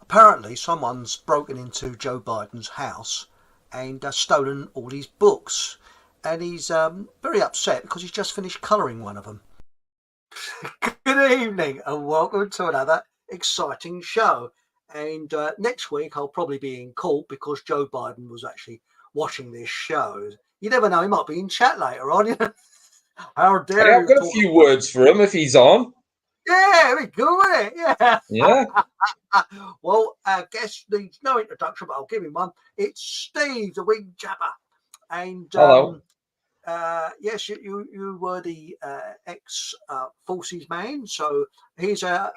apparently someone's broken into Joe Biden's house and stolen all his books. And he's very upset because he's just finished colouring one of them. Good evening and welcome to another exciting show. And next week I'll probably be in court because Joe Biden was actually watching this show. You never know, he might be in chat later on. How Hey, dare I've you got a talk? few words for him if he's on. Yeah, we good with it. Yeah. Yeah. Well, our guest needs no introduction, but I'll give him one. It's Steve, the Wing Jabber. And Hello. yes, you were the ex forces man, so he's now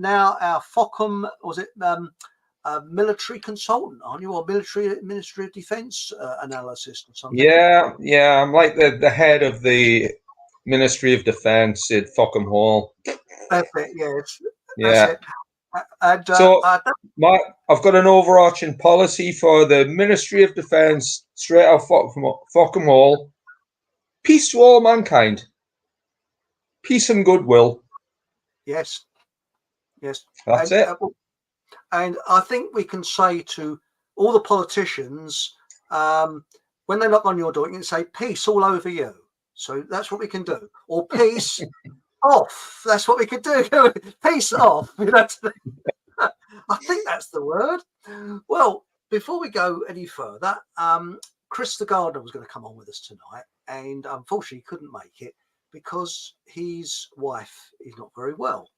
our FOCM. Was it military consultant? Aren't you, or military Ministry of Defence analysis or something? Yeah. I'm like the head of the Ministry of Defence at Fockham Hall. That's it. Yes, that's Yeah. it. And So I've got an overarching policy for the Ministry of Defence straight out Fockham Hall. Peace to all mankind. Peace and goodwill. yes, That's it. And I think we can say to all the politicians, when they knock on your door, you can say peace all over you. So that's what we can do. Or peace off. That's what we can do. Peace off. I think that's the word. Well, before we go any further, Chris the Gardener was going to come on with us tonight, and unfortunately couldn't make it because his wife is not very well.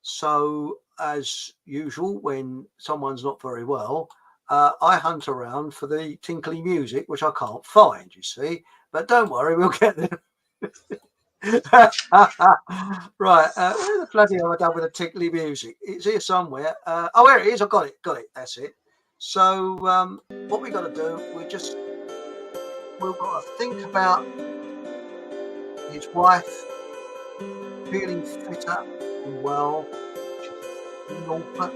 So, as usual, when someone's not very well, I hunt around for the tinkly music, which I can't find, you see. But don't worry, we'll get there. Right, where the bloody hell am I done with the tinkly music? It's here somewhere. Oh, here it is. I got it. That's it. So, what we got to do, we've got to think about his wife feeling fitter and well. She's in Norfolk,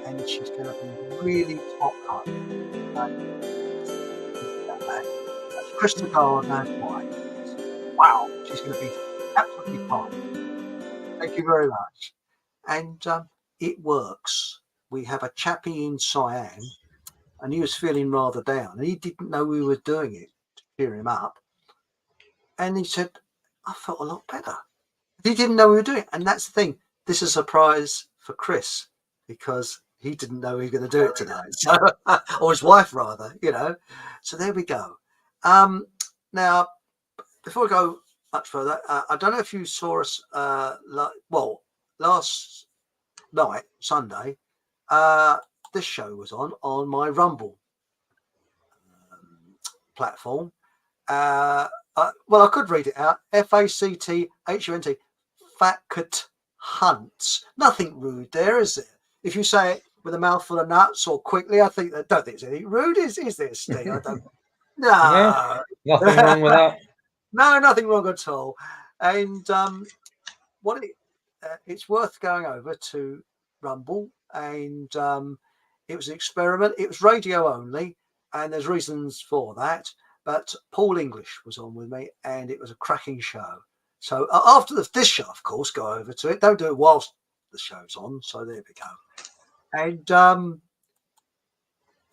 and she's going to be really top up. That's Crystal Gardner's wife. Wow, she's going to be absolutely fine. Thank you very much. And it works. We have a chappie in Cyan, and he was feeling rather down, and he didn't know we were doing it to cheer him up. And he said, I felt a lot better. He didn't know we were doing it. And that's the thing. This is a surprise for Chris because he didn't know he was going to do it tonight. So, or his wife rather, So there we go. Now, before we go much further, I don't know if you saw us, last night, Sunday, this show was on my Rumble platform. I could read it out. FACTHUNT, Facat Hunts. Nothing rude there, is there? If you say it with a mouthful of nuts or quickly, I don't think it's anything rude, is there, Steve? I don't. No, nothing wrong with that. No, nothing wrong at all. And it's worth going over to Rumble, and it was an experiment. It was radio only, and there's reasons for that. But Paul English was on with me, and it was a cracking show. So after this show, of course, go over to it. Don't do it whilst the show's on. So there we go. And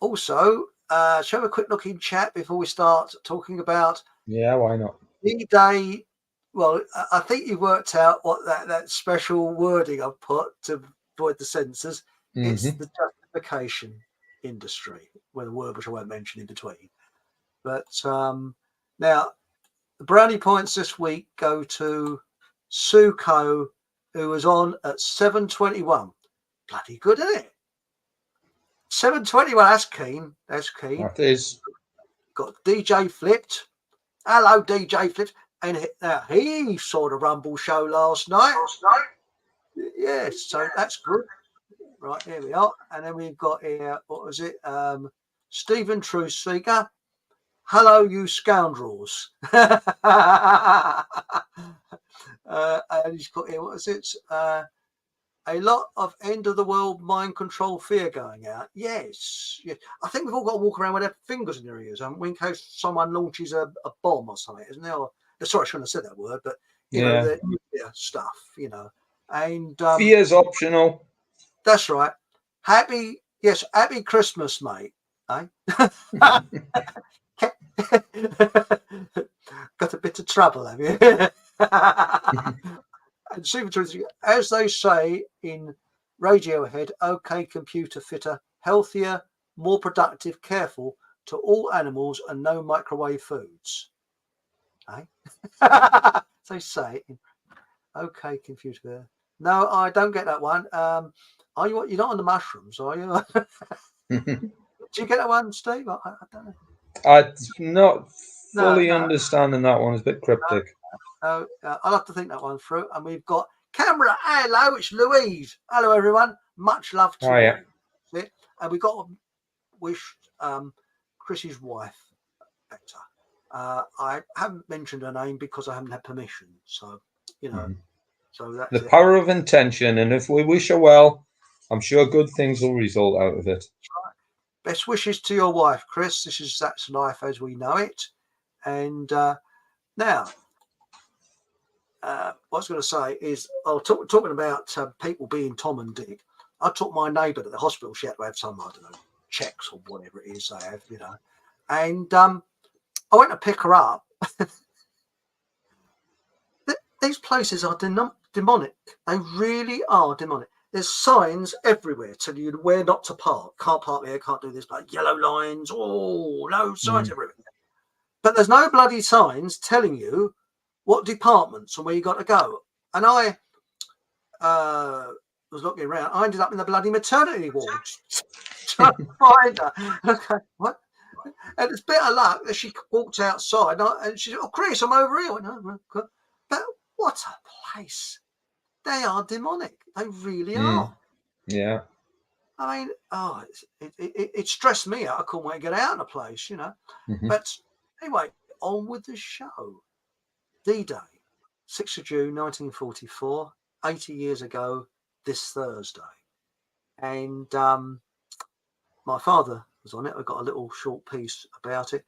also, shall we have a quick look in chat before we start talking about? Yeah, why not? D-Day. Well, I think you worked out what that special wording I've put to avoid the censors. Mm-hmm. It's the justification industry, with a word which I won't mention in between. But now, the brownie points this week go to Suko, who was on at 7:21. Bloody good, isn't it? 7:21. That's keen. That is. Got DJ Flipped. Hello, DJ Flipped. And he saw the Rumble show last night. Yes, so that's good. Right, here we are. And then we've got here, what was it? Stephen Truth Seeker. Hello, you scoundrels. And he's got here, what is it? A lot of end of the world mind control fear going out. Yes. I think we've all got to walk around with our fingers in their ears, haven't we, in case someone launches a bomb or something, isn't there? Sorry, I shouldn't have said that word, but you know, the nuclear stuff, And fear is optional. That's right. Happy Christmas, mate. Eh? Got a bit of trouble, have you? And super truth, as they say in Radiohead, okay, computer fitter, healthier, more productive, careful to all animals and no microwave foods. Eh? They say, okay, computer fitter. No, I don't get that one. Are you? You're not on the mushrooms, are you? Do you get that one, Steve? I don't know. I'm not fully No. understanding that one. It's a bit cryptic. I'll have to think that one through. And we've got camera. Hello, it's Louise. Hello, everyone. Much love to Yeah. you. And we've got to wish Chris's wife better. I haven't mentioned her name because I haven't had permission. So, you know, so that's the power of intention. And if we wish her well, I'm sure good things will result out of it. Right. Best wishes to your wife, Chris. That's life as we know it. And now, what I was going to say is, talking about people being Tom and Dick. I took my neighbour to the hospital. She had to have some, I don't know, checks or whatever it is they have, you know. And I went to pick her up. These places are demonic. They really are demonic. There's signs everywhere telling you where not to park. Can't park there, can't do this, but yellow lines. Oh, no signs everywhere. But there's no bloody signs telling you what departments and where you got to go. And I was looking around. I ended up in the bloody maternity ward trying to find her. Okay, what? And it's a bit of luck that she walked outside and she said, "Oh, Chris, I'm over here." But what a place. They are demonic. They really are. Yeah. I mean, it stressed me out. I couldn't wait to get out of the place, you know. But anyway, on with the show. D-Day, 6th of June, 1944, 80 years ago this Thursday. And my father was on it. I got a little short piece about it.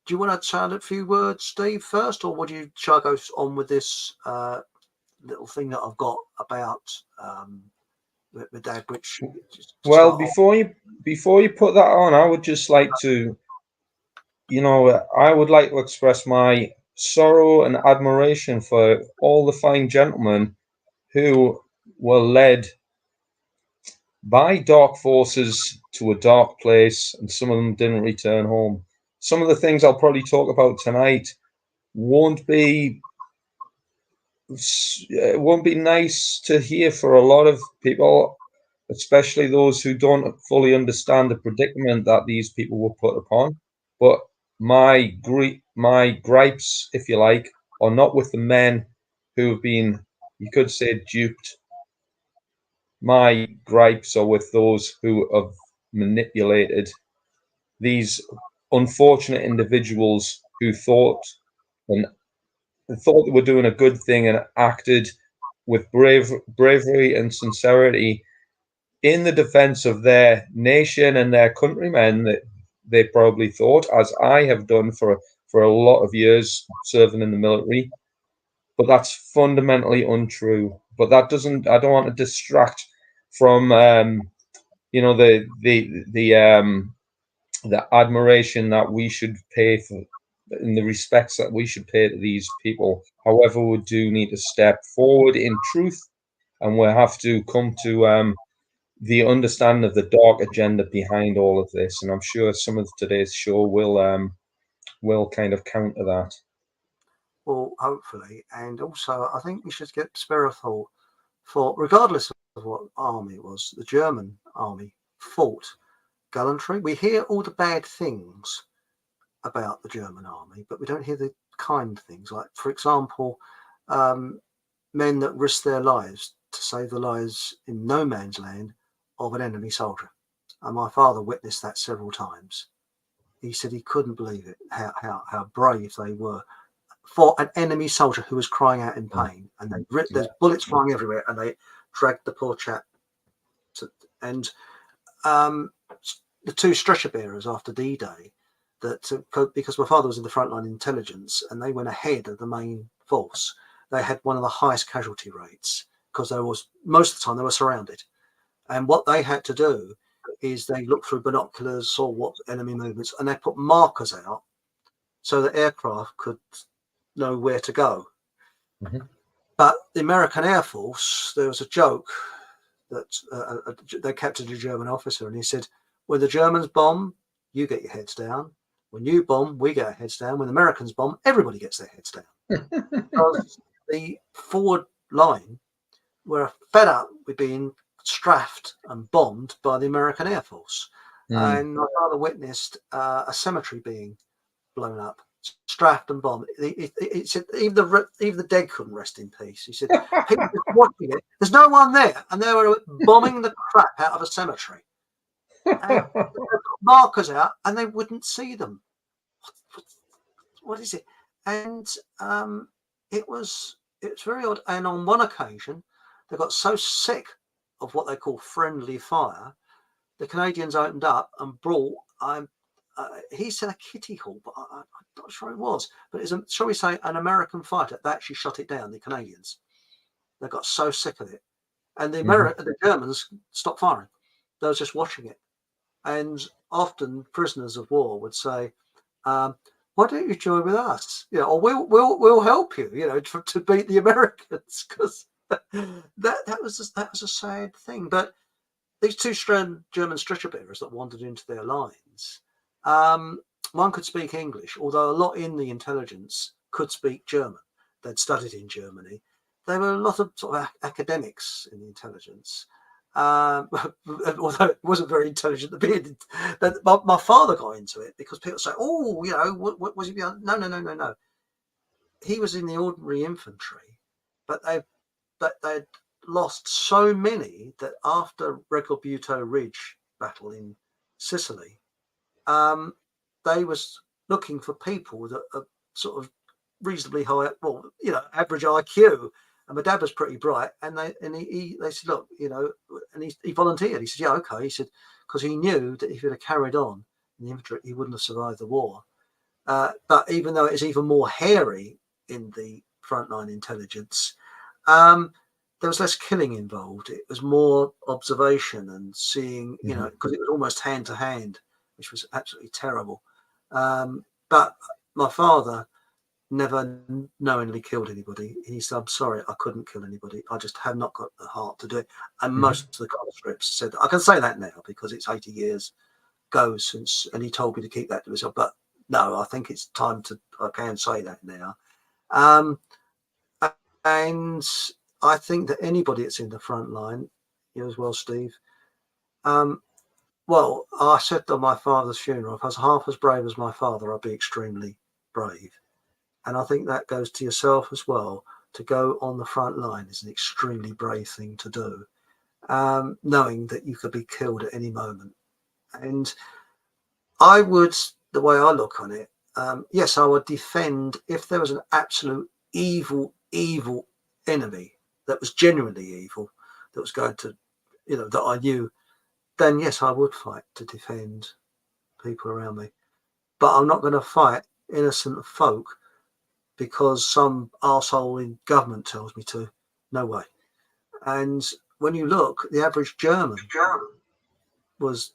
Do you want to tell a few words, Steve, first, or shall I go on with this little thing that I've got about my dad? Which, well, before you put that on, I would just like to, I would like to express my sorrow and admiration for all the fine gentlemen who were led by dark forces to a dark place, and some of them didn't return home. Some of the things I'll probably talk about tonight won't be nice to hear for a lot of people, especially those who don't fully understand the predicament that these people were put upon. But my gripes, if you like, are not with the men who have been, you could say, duped. My gripes are with those who have manipulated these unfortunate individuals who thought they were doing a good thing and acted with bravery and sincerity in the defense of their nation and their countrymen, that they probably thought, as I have done for a lot of years serving in the military. But that's fundamentally untrue. But that doesn't. I don't want to distract from the admiration that we should pay for, in the respects that we should pay to these people. However, we do need to step forward in truth, and we have to come to the understanding of the dark agenda behind all of this. And I'm sure some of today's show will kind of counter that. Well, hopefully. And also, I think we should spare a thought for, regardless of what army it was, the German army fought gallantry. We hear all the bad things about the German army, but we don't hear the kind things. Like, for example, men that risked their lives to save the lives in no man's land of an enemy soldier. And my father witnessed that several times. He said he couldn't believe it, how brave they were for an enemy soldier who was crying out in pain. And there's bullets flying everywhere, and they dragged the poor chap and the two stretcher bearers after D-Day, because my father was in the frontline intelligence and they went ahead of the main force. They had one of the highest casualty rates because most of the time they were surrounded. And what they had to do is they looked through binoculars, saw what enemy movements, and they put markers out so that aircraft could know where to go. But the American Air Force, there was a joke that they captured a German officer, and he said, when the Germans bomb, you get your heads down. When you bomb, we get our heads down. When the Americans bomb, everybody gets their heads down. Because the forward line were fed up with being strafed and bombed by the American Air Force. And my father witnessed a cemetery being blown up, strafed and bombed. He said even the dead couldn't rest in peace. He said people just watching it. There's no one there, and they were bombing the crap out of a cemetery. And they put markers out, and they wouldn't see them. What is it? And it was very odd. And on one occasion, they got so sick of what they call friendly fire, the Canadians opened up and brought. He said a kitty hawk, but I'm not sure it was. But it's, shall we say, an American fighter that actually shot it down. The Canadians, they got so sick of it, and the Germans stopped firing. They were just watching it, and often prisoners of war would say, "Why don't you join with us? You know, or we'll help you. You know, to beat the Americans." Because that was a sad thing. But these two German stretcher bearers that wandered into their lines. One could speak English, although a lot in the intelligence could speak German. They'd studied in Germany. There were a lot of sort of academics in the intelligence, although it wasn't very intelligent to be in. My father got into it because people say, "Oh, you know, what was he?" No. He was in the ordinary infantry, but they'd lost so many that after Regalbuto Ridge battle in Sicily, they was looking for people that are sort of reasonably high, well, you know, average IQ. And my dad was pretty bright, and they said, look, you know, and he volunteered. He said, yeah, okay. He said, because he knew that if he'd have carried on in the infantry, he wouldn't have survived the war. But even though it is even more hairy in the frontline intelligence, there was less killing involved. It was more observation and seeing, you know, because it was almost hand to hand, which was absolutely terrible. But my father never knowingly killed anybody. He said, I'm sorry, I couldn't kill anybody. I just have not got the heart to do it. And most of the conscripts said, I can say that now because it's 80 years ago since, and he told me to keep that to myself. But no, I think it's time to, I can say that now. And I think that anybody that's in the front line, you as well, Steve, well, I said on my father's funeral, if I was half as brave as my father, I'd be extremely brave. And I think that goes to yourself as well. To go on the front line is an extremely brave thing to do, knowing that you could be killed at any moment. And I would, the way I look on it, yes, I would defend if there was an absolute evil enemy that was genuinely evil, that was going to, you know, that I knew, then yes, I would fight to defend people around me. But I'm not going to fight innocent folk because some arsehole in government tells me to. No way. And when you look, the average German was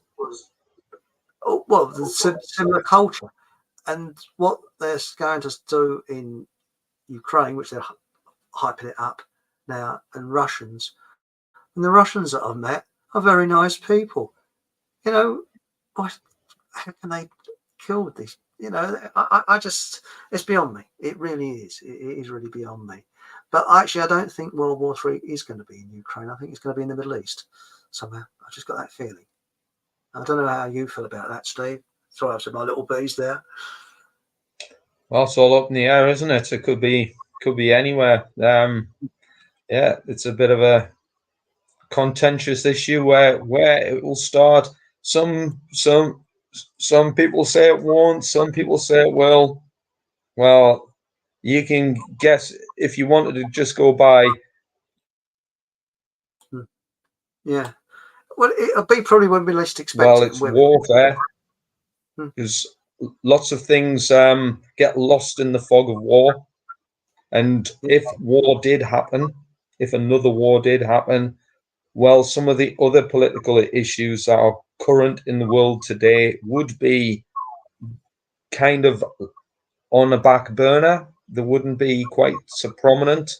similar culture. And what they're going to do in Ukraine, which they're hyping it up now, and Russians, and the Russians that I've met are very nice people. You know, how can they kill these? You know, I just, it's beyond me. It really is. It is really beyond me. But actually, I don't think World War III is going to be in Ukraine. I think it's going to be in the Middle East somehow. I just got that feeling. I don't know how you feel about that, Steve. Sorry, I've said my little bees there. Well, it's all up in the air, isn't it? It could be anywhere. Yeah, it's a bit of a contentious issue where it will start. Some people say it won't. Some people say it will. Well, you can guess if you wanted to just go by. Yeah. Well, it'll be probably when we least expect well, it. it's warfare, because lots of things get lost in the fog of war. And if war did happen, if another war did happen, well, some of the other political issues that are current in the world today would be kind of on a back burner. They wouldn't be quite so prominent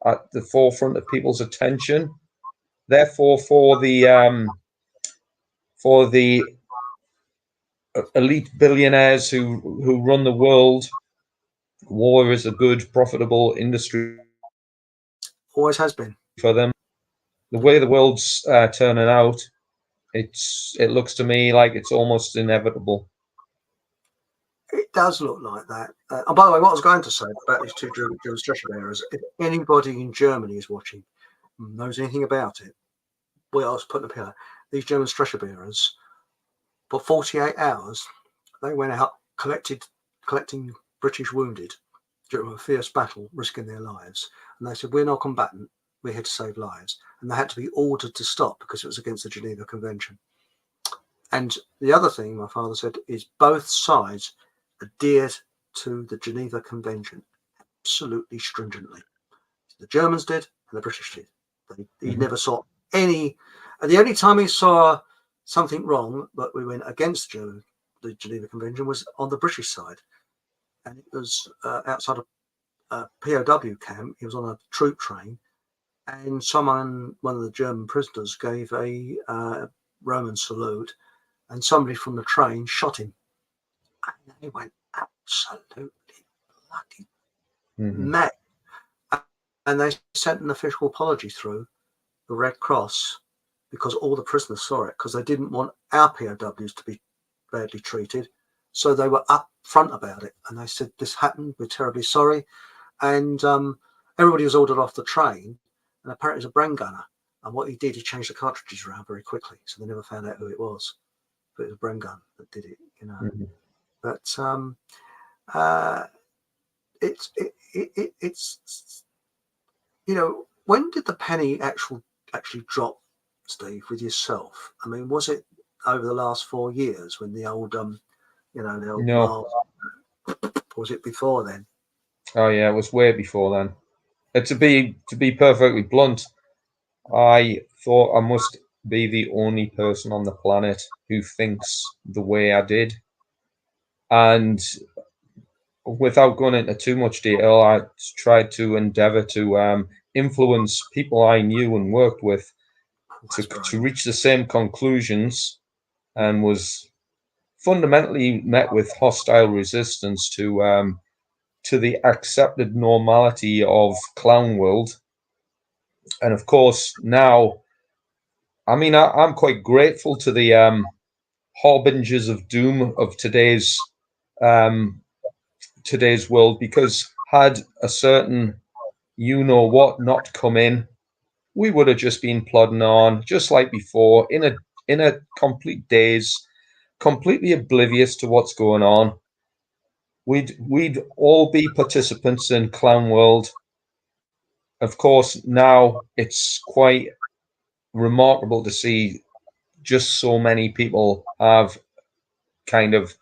at the forefront of people's attention. Therefore, for the elite billionaires who run the world, war is a good, profitable industry. Always has been for them. The way the world's turning out, it looks to me like it's almost inevitable. It does look like that. And by the way, what I was going to say about these two German stretcher bearers, if anybody in Germany is watching, knows anything about it, well, I was putting up here, these German stretcher bearers, for 48 hours, they went out collecting British wounded during a fierce battle, risking their lives. And they said, we're not combatant, we're here to save lives. And they had to be ordered to stop because it was against the Geneva Convention. And the other thing my father said is both sides adhered to the Geneva Convention absolutely stringently. The Germans did and the British did. He never saw any, and the only time he saw something wrong, but we went against the Geneva Convention, was on the British side. And it was outside a POW camp. He was on a troop train, and one of the German prisoners, gave a Roman salute, and somebody from the train shot him. And they went absolutely bloody mad. And they sent an official apology through the Red Cross because all the prisoners saw it, because they didn't want our POWs to be badly treated. So they were up front about it. And they said, this happened, we're terribly sorry. And everybody was ordered off the train. And apparently it was a brain gunner. And what he did, he changed the cartridges around very quickly. So they never found out who it was. But it was a brain gun that did it, you know. But it's you know, when did the penny actually drop, Steve, with yourself? I mean, was it over the last 4 years when the old No. Was it before then? Oh yeah, it was way before then. To be perfectly blunt, I thought I must be the only person on the planet who thinks the way I did. And without going into too much detail, I tried to endeavor to influence people I knew and worked with to reach the same conclusions, and was fundamentally met with hostile resistance to the accepted normality of clown world. And of course, now, I mean, I'm quite grateful to the harbingers of doom of today's world, because had a certain you-know-what not come in, we would have just been plodding on just like before, in a complete daze, completely oblivious to what's going on. We'd all be participants in clown world. Of course, now it's quite remarkable to see just so many people have kind of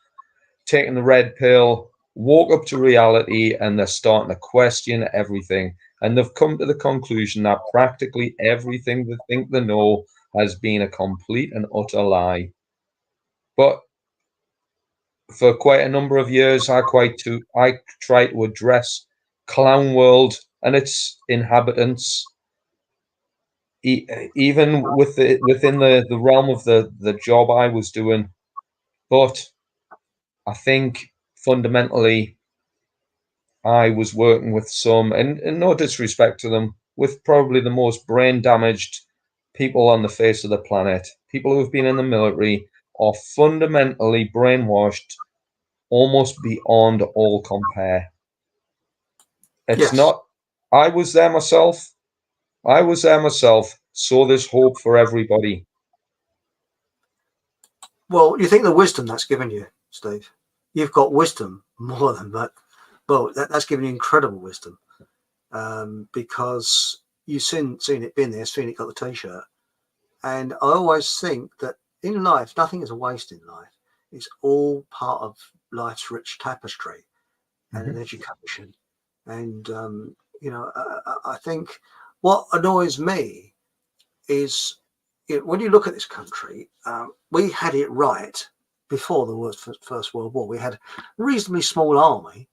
taken the red pill, woke up to reality, and they're starting to question everything. And they've come to the conclusion that practically everything they think they know has been a complete and utter lie. But for quite a number of years, I tried to address clown world and its inhabitants, even within the realm of the job I was doing. But I think fundamentally, I was working with some, and no disrespect to them, with probably the most brain damaged people on the face of the planet. People who have been in the military are fundamentally brainwashed almost beyond all compare. It's not, I was there myself. Saw this hope for everybody. Well, you think the wisdom that's given you, Steve? You've got wisdom more than that. Well, that's given you incredible wisdom, because you've seen it, been there, seen it, got the T-shirt. And I always think that in life, nothing is a waste in life. It's all part of life's rich tapestry and an education. And, I think what annoys me is, when you look at this country, we had it right before the First World War. We had a reasonably small army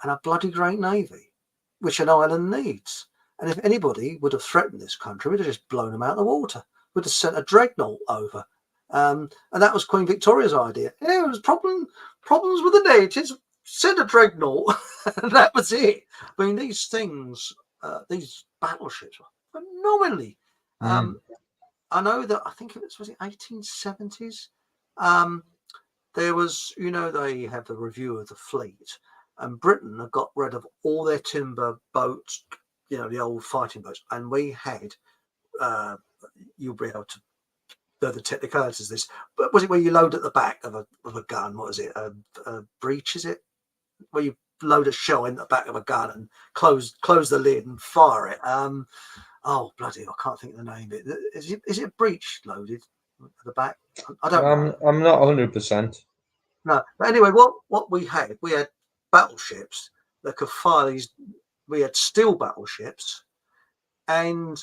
and a bloody great navy, which an island needs. And if anybody would have threatened this country, we'd have just blown them out of the water. We'd have sent a dreadnought over. And that was Queen Victoria's idea. Yeah, it was problems with the natives. Send a dreadnought, and that was it. I mean, these things, these battleships were phenomenally. I know that, I think it was it 1870s? There was, they have the review of the fleet, and Britain had got rid of all their timber boats, the old fighting boats, and we had, you'll be able to know the technicalities of this, but was it where you load at the back of a gun? What is it? A breech, is it? Where you load a shell in the back of a gun and close the lid and fire it. Oh bloody! I can't think of the name of it. Is it breech loaded at the back? I don't know. I'm not 100%. No, but anyway, what we had battleships that could fire these. We had steel battleships and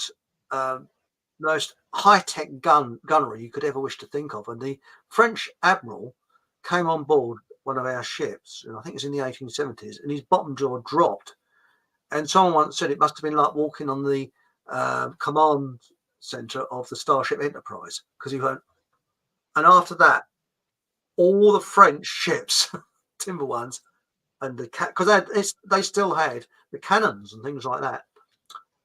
most high-tech gunnery you could ever wish to think of. And the French admiral came on board one of our ships, and I think it was in the 1870s, and his bottom jaw dropped. And someone once said it must have been like walking on the command center of the Starship Enterprise, because he went. And after that, all the French ships, timber ones, and because they still had the cannons and things like that,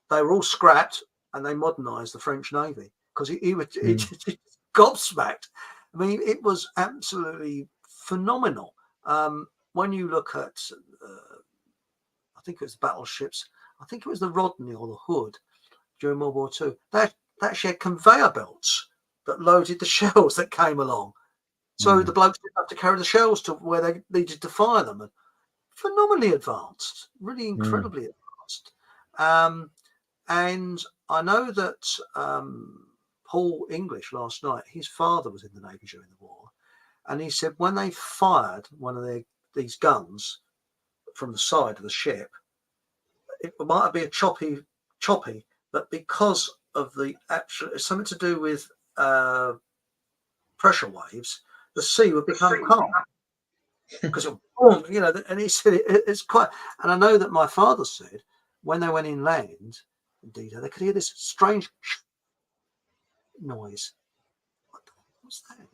they were all scrapped, and they modernised the French Navy because he just gobsmacked. I mean, it was absolutely phenomenal. When you look at, I think it was battleships. I think it was the Rodney or the Hood during World War II. That actually had conveyor belts that loaded the shells that came along. So the blokes didn't have to carry the shells to where they needed to fire them. And phenomenally advanced, really incredibly advanced. And I know that Paul English last night, his father was in the Navy during the war, and he said when they fired one of these guns from the side of the ship, it might be a choppy, but because of it's something to do with pressure waves, the sea would become calm. Because and he said it's quite. And I know that my father said when they went inland, indeed, they could hear this strange noise. What's that?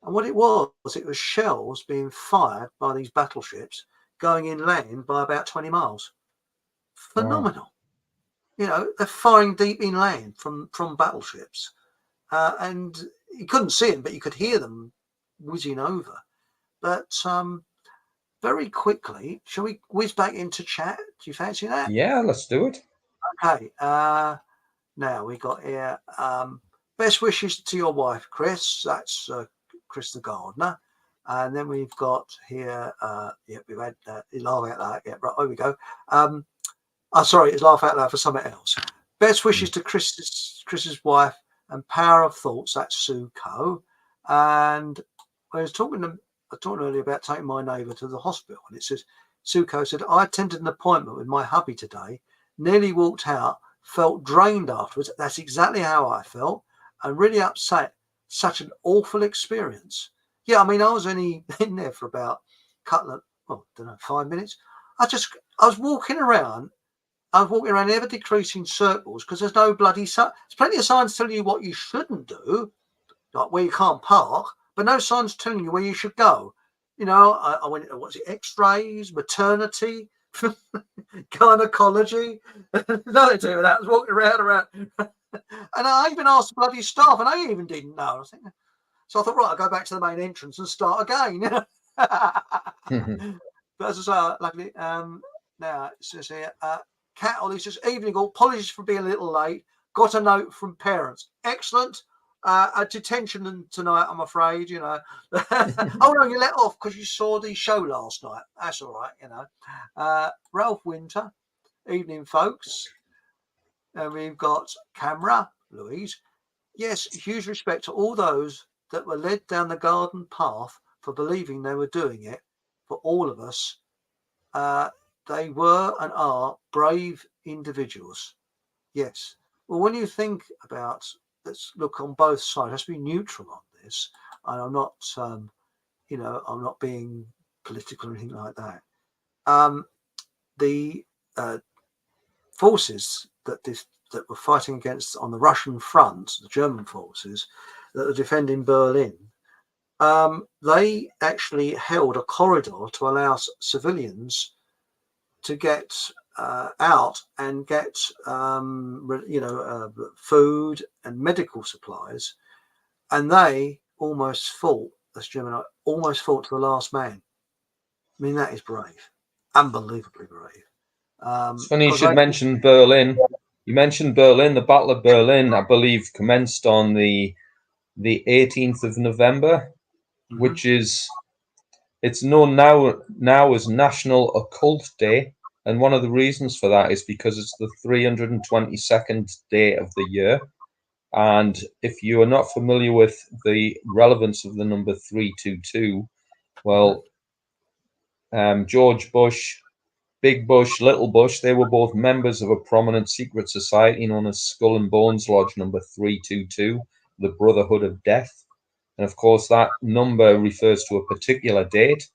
And what it was shells being fired by these battleships going inland by about 20 miles. Phenomenal. Wow. They're firing deep inland from battleships, and you couldn't see them, but you could hear them whizzing over. But very quickly, shall we whiz back into chat? Do you fancy that? Yeah, let's do it. Okay. Now we got here. Best wishes to your wife, Chris. That's Chris the gardener. And then we've got here. We've had laugh out loud. Yeah, right. There we go. Sorry, it's laugh out loud for something else. Best wishes to Chris's wife and power of thoughts. That's Sue-Co. And I was talking earlier about taking my neighbour to the hospital, and it says, Sue-Co said, I attended an appointment with my hubby today, nearly walked out, felt drained afterwards. That's exactly how I felt, and really upset. Such an awful experience. Yeah, I mean, I was only in there for about a couple of, 5 minutes. I was walking around ever decreasing circles because there's no bloody there's plenty of signs telling you what you shouldn't do, like where you can't park, but no signs telling you where you should go. I went, X-rays, maternity, gynecology, nothing to do with that. I was walking around, and I even asked the bloody staff, and they even didn't know. So I thought, right, I'll go back to the main entrance and start again. But as I say, luckily, now it says here, Cat Ollie says, evening all, apologies for being a little late. Got a note from parents. Excellent. A detention tonight, I'm afraid, Oh no, you let off because you saw the show last night. That's all right, Ralph Winter, evening, folks. And we've got Camera, Louise. Yes, huge respect to all those that were led down the garden path for believing they were doing it. For all of us, they were and are brave individuals. Yes. Well, when you think about let's look on both sides. Let's be neutral on this. And I'm not, you know, I'm not being political or anything like that. The forces that were fighting against on the Russian front, the German forces that were defending Berlin, they actually held a corridor to allow civilians to get out and get food and medical supplies, and they almost fought. That's German. Almost fought to the last man. I mean, that is brave, unbelievably brave. It's funny you should mention Berlin. You mentioned Berlin. The Battle of Berlin, I believe, commenced on the 18th of November, which is, it's known now as National Occult Day. And one of the reasons for that is because it's the 322nd day of the year. And if you are not familiar with the relevance of the number 322, well, George Bush, Big Bush, Little Bush, they were both members of a prominent secret society known as Skull and Bones Lodge number 322, the Brotherhood of Death. And of course, that number refers to a particular date,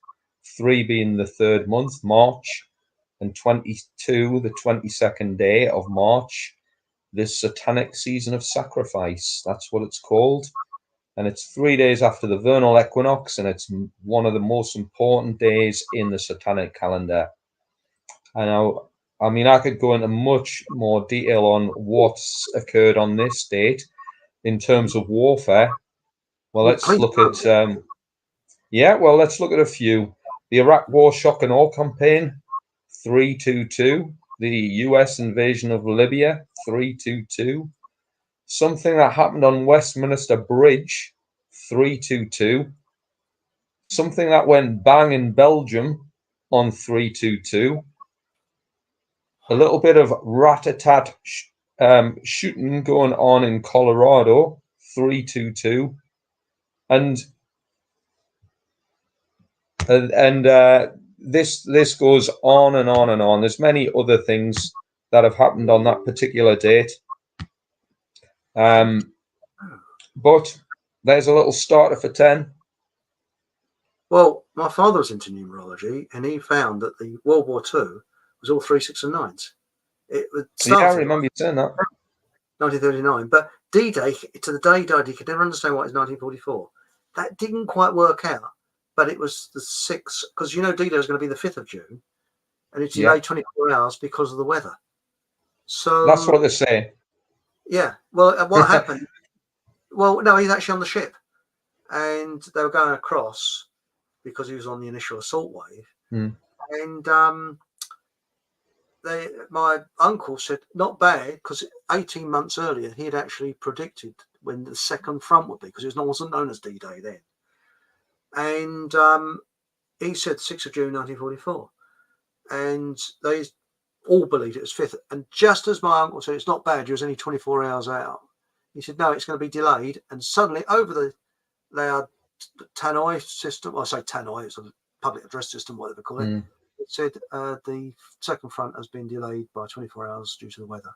3 being the third month, March, and 22, the 22nd day of March, this satanic season of sacrifice. That's what it's called. And it's 3 days after the vernal equinox, and it's one of the most important days in the satanic calendar. And I mean, I could go into much more detail on what's occurred on this date in terms of warfare. Well, let's look at let's look at a few. The Iraq War Shock and Awe Campaign, 322. The US invasion of Libya, 322. Something that happened on Westminster Bridge, 322. Something that went bang in Belgium on 322. A little bit of rat-a-tat shooting going on in Colorado, 322. And this goes on and on and on. There's many other things that have happened on that particular date. But there's a little starter for 10. Well, my father was into numerology, and he found that the World War II was all 3, 6, and 9s. I remember you saying that. 1939, but D-Day, to the day he died, he could never understand why it's 1944. That didn't quite work out, but it was the 6th, because you know D-Day was going to be the 5th of June, and it's delayed 24 hours because of the weather. So that's what they say. Yeah. Well, what happened? Well, no, he's actually on the ship, and they were going across because he was on the initial assault wave, and my uncle said not bad, because 18 months earlier he had actually predicted when the second front would be, because it wasn't known as D-Day then, and he said 6th of June 1944, and they all believed it was 5th. And just as my uncle said it's not bad, you was only 24 hours out, he said no, it's going to be delayed. And suddenly over their tannoy system, I say tannoy, it's a public address system, whatever they call it, it said the second front has been delayed by 24 hours due to the weather.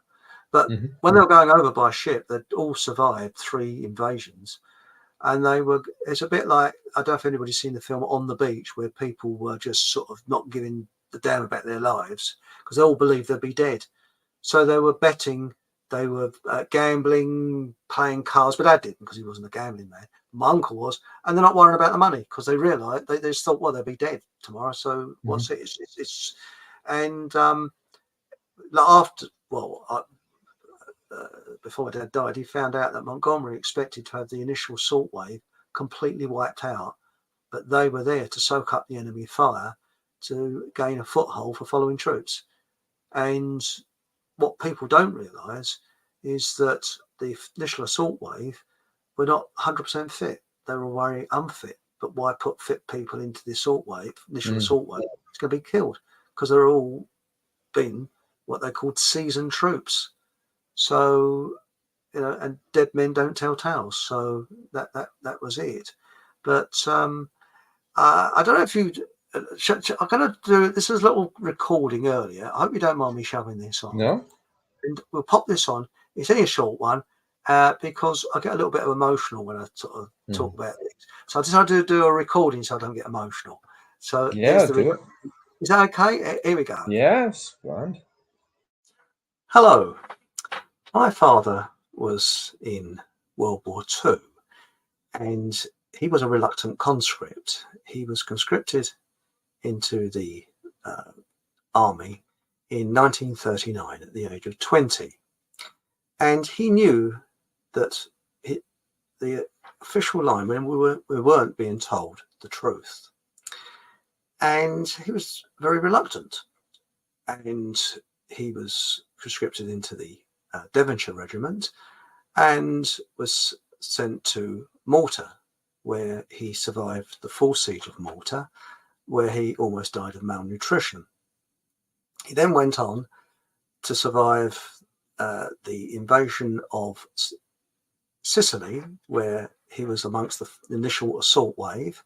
But when they were going over by ship, they'd all survived 3 invasions. And it's a bit like, I don't know if anybody's seen the film On the Beach, where people were just sort of not giving the damn about their lives because they all believed they'd be dead. So they were betting, they were gambling, playing cards, but Dad didn't because he wasn't a gambling man. My uncle was, and they're not worrying about the money because they realised they just thought, well, they'll be dead tomorrow. So what's it? It's and after, well, before my dad died, he found out that Montgomery expected to have the initial assault wave completely wiped out, but they were there to soak up the enemy fire to gain a foothold for following troops. And what people don't realise is that the initial assault wave were not 100% fit. They were very unfit. But why put fit people into the assault wave, initial assault wave? It's going to be killed because they're all been what they called seasoned troops. So, you know, and dead men don't tell tales. So that was it. But I don't know if you. I'm going to do this is a little recording earlier. I hope you don't mind me shoving this on. No. And we'll pop this on. It's only a short one, because I get a little bit of emotional when I sort of talk about it. So I decided to do a recording so I don't get emotional. So Yeah, do it. Is that okay? Here we go. Yes, grand. Hello. My father was in World War II, and he was a reluctant conscript. He was conscripted into the army in 1939 at the age of 20. And he knew that the official line, when we weren't being told the truth. And he was very reluctant. And he was conscripted into the Devonshire Regiment and was sent to Malta, where he survived the full siege of Malta, where he almost died of malnutrition. He then went on to survive the invasion of Sicily, where he was amongst the initial assault wave,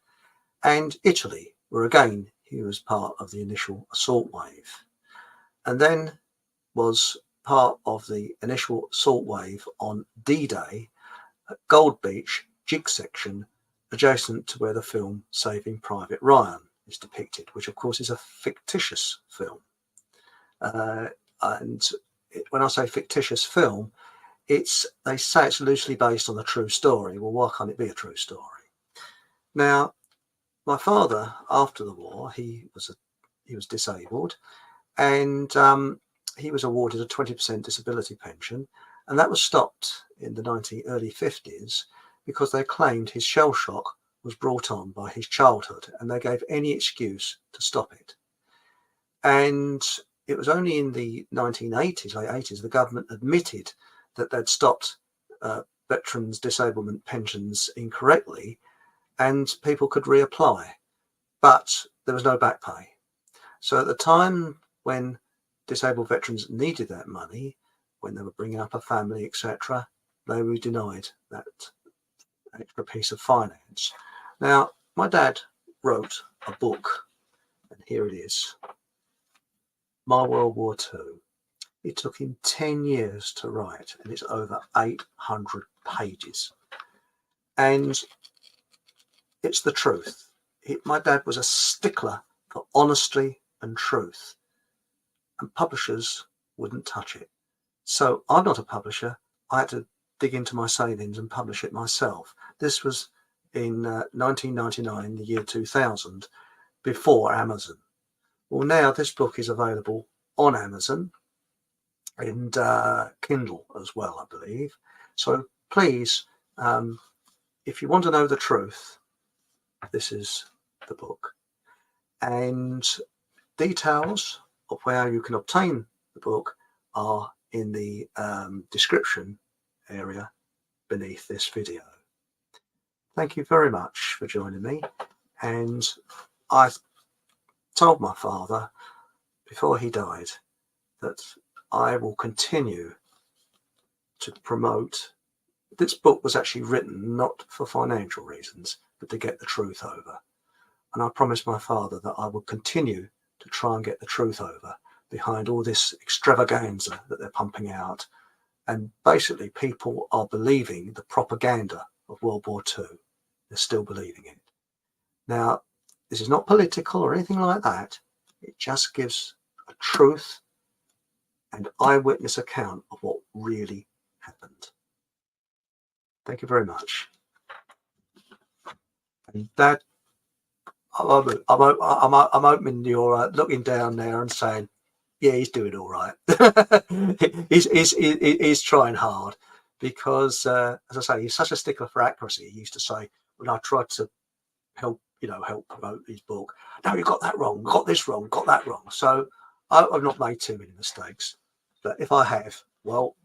and Italy, where again he was part of the initial assault wave, and then was part of the initial assault wave on D-Day at Gold Beach Jig section, adjacent to where the film Saving Private Ryan is depicted, which of course is a fictitious film. And when I say fictitious film, they say it's loosely based on a true story. Well, why can't it be a true story? Now, my father, after the war, he was disabled, and he was awarded a 20% disability pension, and that was stopped in the early 50s because they claimed his shell shock was brought on by his childhood, and they gave any excuse to stop it. And it was only in the 1980s, late 80s, the government admitted that they'd stopped veterans' disablement pensions incorrectly, and people could reapply, but there was no back pay. So at the time when disabled veterans needed that money, when they were bringing up a family, etc., they were denied that extra piece of finance. Now, my dad wrote a book, and here it is, My World War II. It took him 10 years to write, and it's over 800 pages. And it's the truth. My dad was a stickler for honesty and truth, and publishers wouldn't touch it. So I'm not a publisher. I had to dig into my savings and publish it myself. This was in 1999, the year 2000, before Amazon. Well, now this book is available on Amazon and Kindle as well, I believe. So please, if you want to know the truth, this is the book. And details of where you can obtain the book are in the description area beneath this video. Thank you very much for joining me. And I told my father before he died that I will continue to promote. This book was actually written not for financial reasons, but to get the truth over. And I promised my father that I would continue to try and get the truth over behind all this extravaganza that they're pumping out. And basically people are believing the propaganda of World War II. They're still believing it. Now, this is not political or anything like that. It just gives a truth and eyewitness account of what really happened. Thank you very much. And Dad, I'm hoping you're looking down there and saying, yeah, he's doing all right. he's trying hard because, as I say, he's such a stickler for accuracy. He used to say, when I tried to help promote his book, no, you got that wrong, got this wrong, got that wrong. So I've not made too many mistakes. But if I have, well,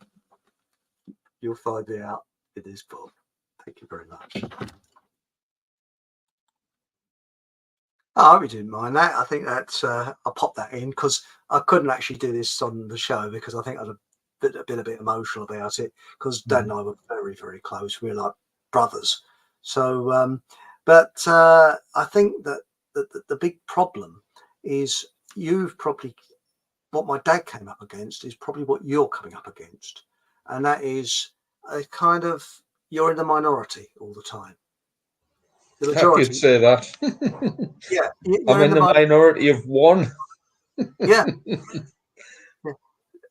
you'll find it out in this book. Thank you very much. I hope you didn't mind that. I think that's I popped that in because I couldn't actually do this on the show because I think I'd have been a bit emotional about it because Dad and I were very, very close. We were like brothers. So, but I think that the big problem is what my dad came up against is probably what you're coming up against, and that is kind of, you're in the minority all the time. The You'd majority, say that. yeah, I'm you're in in the minority of one. yeah.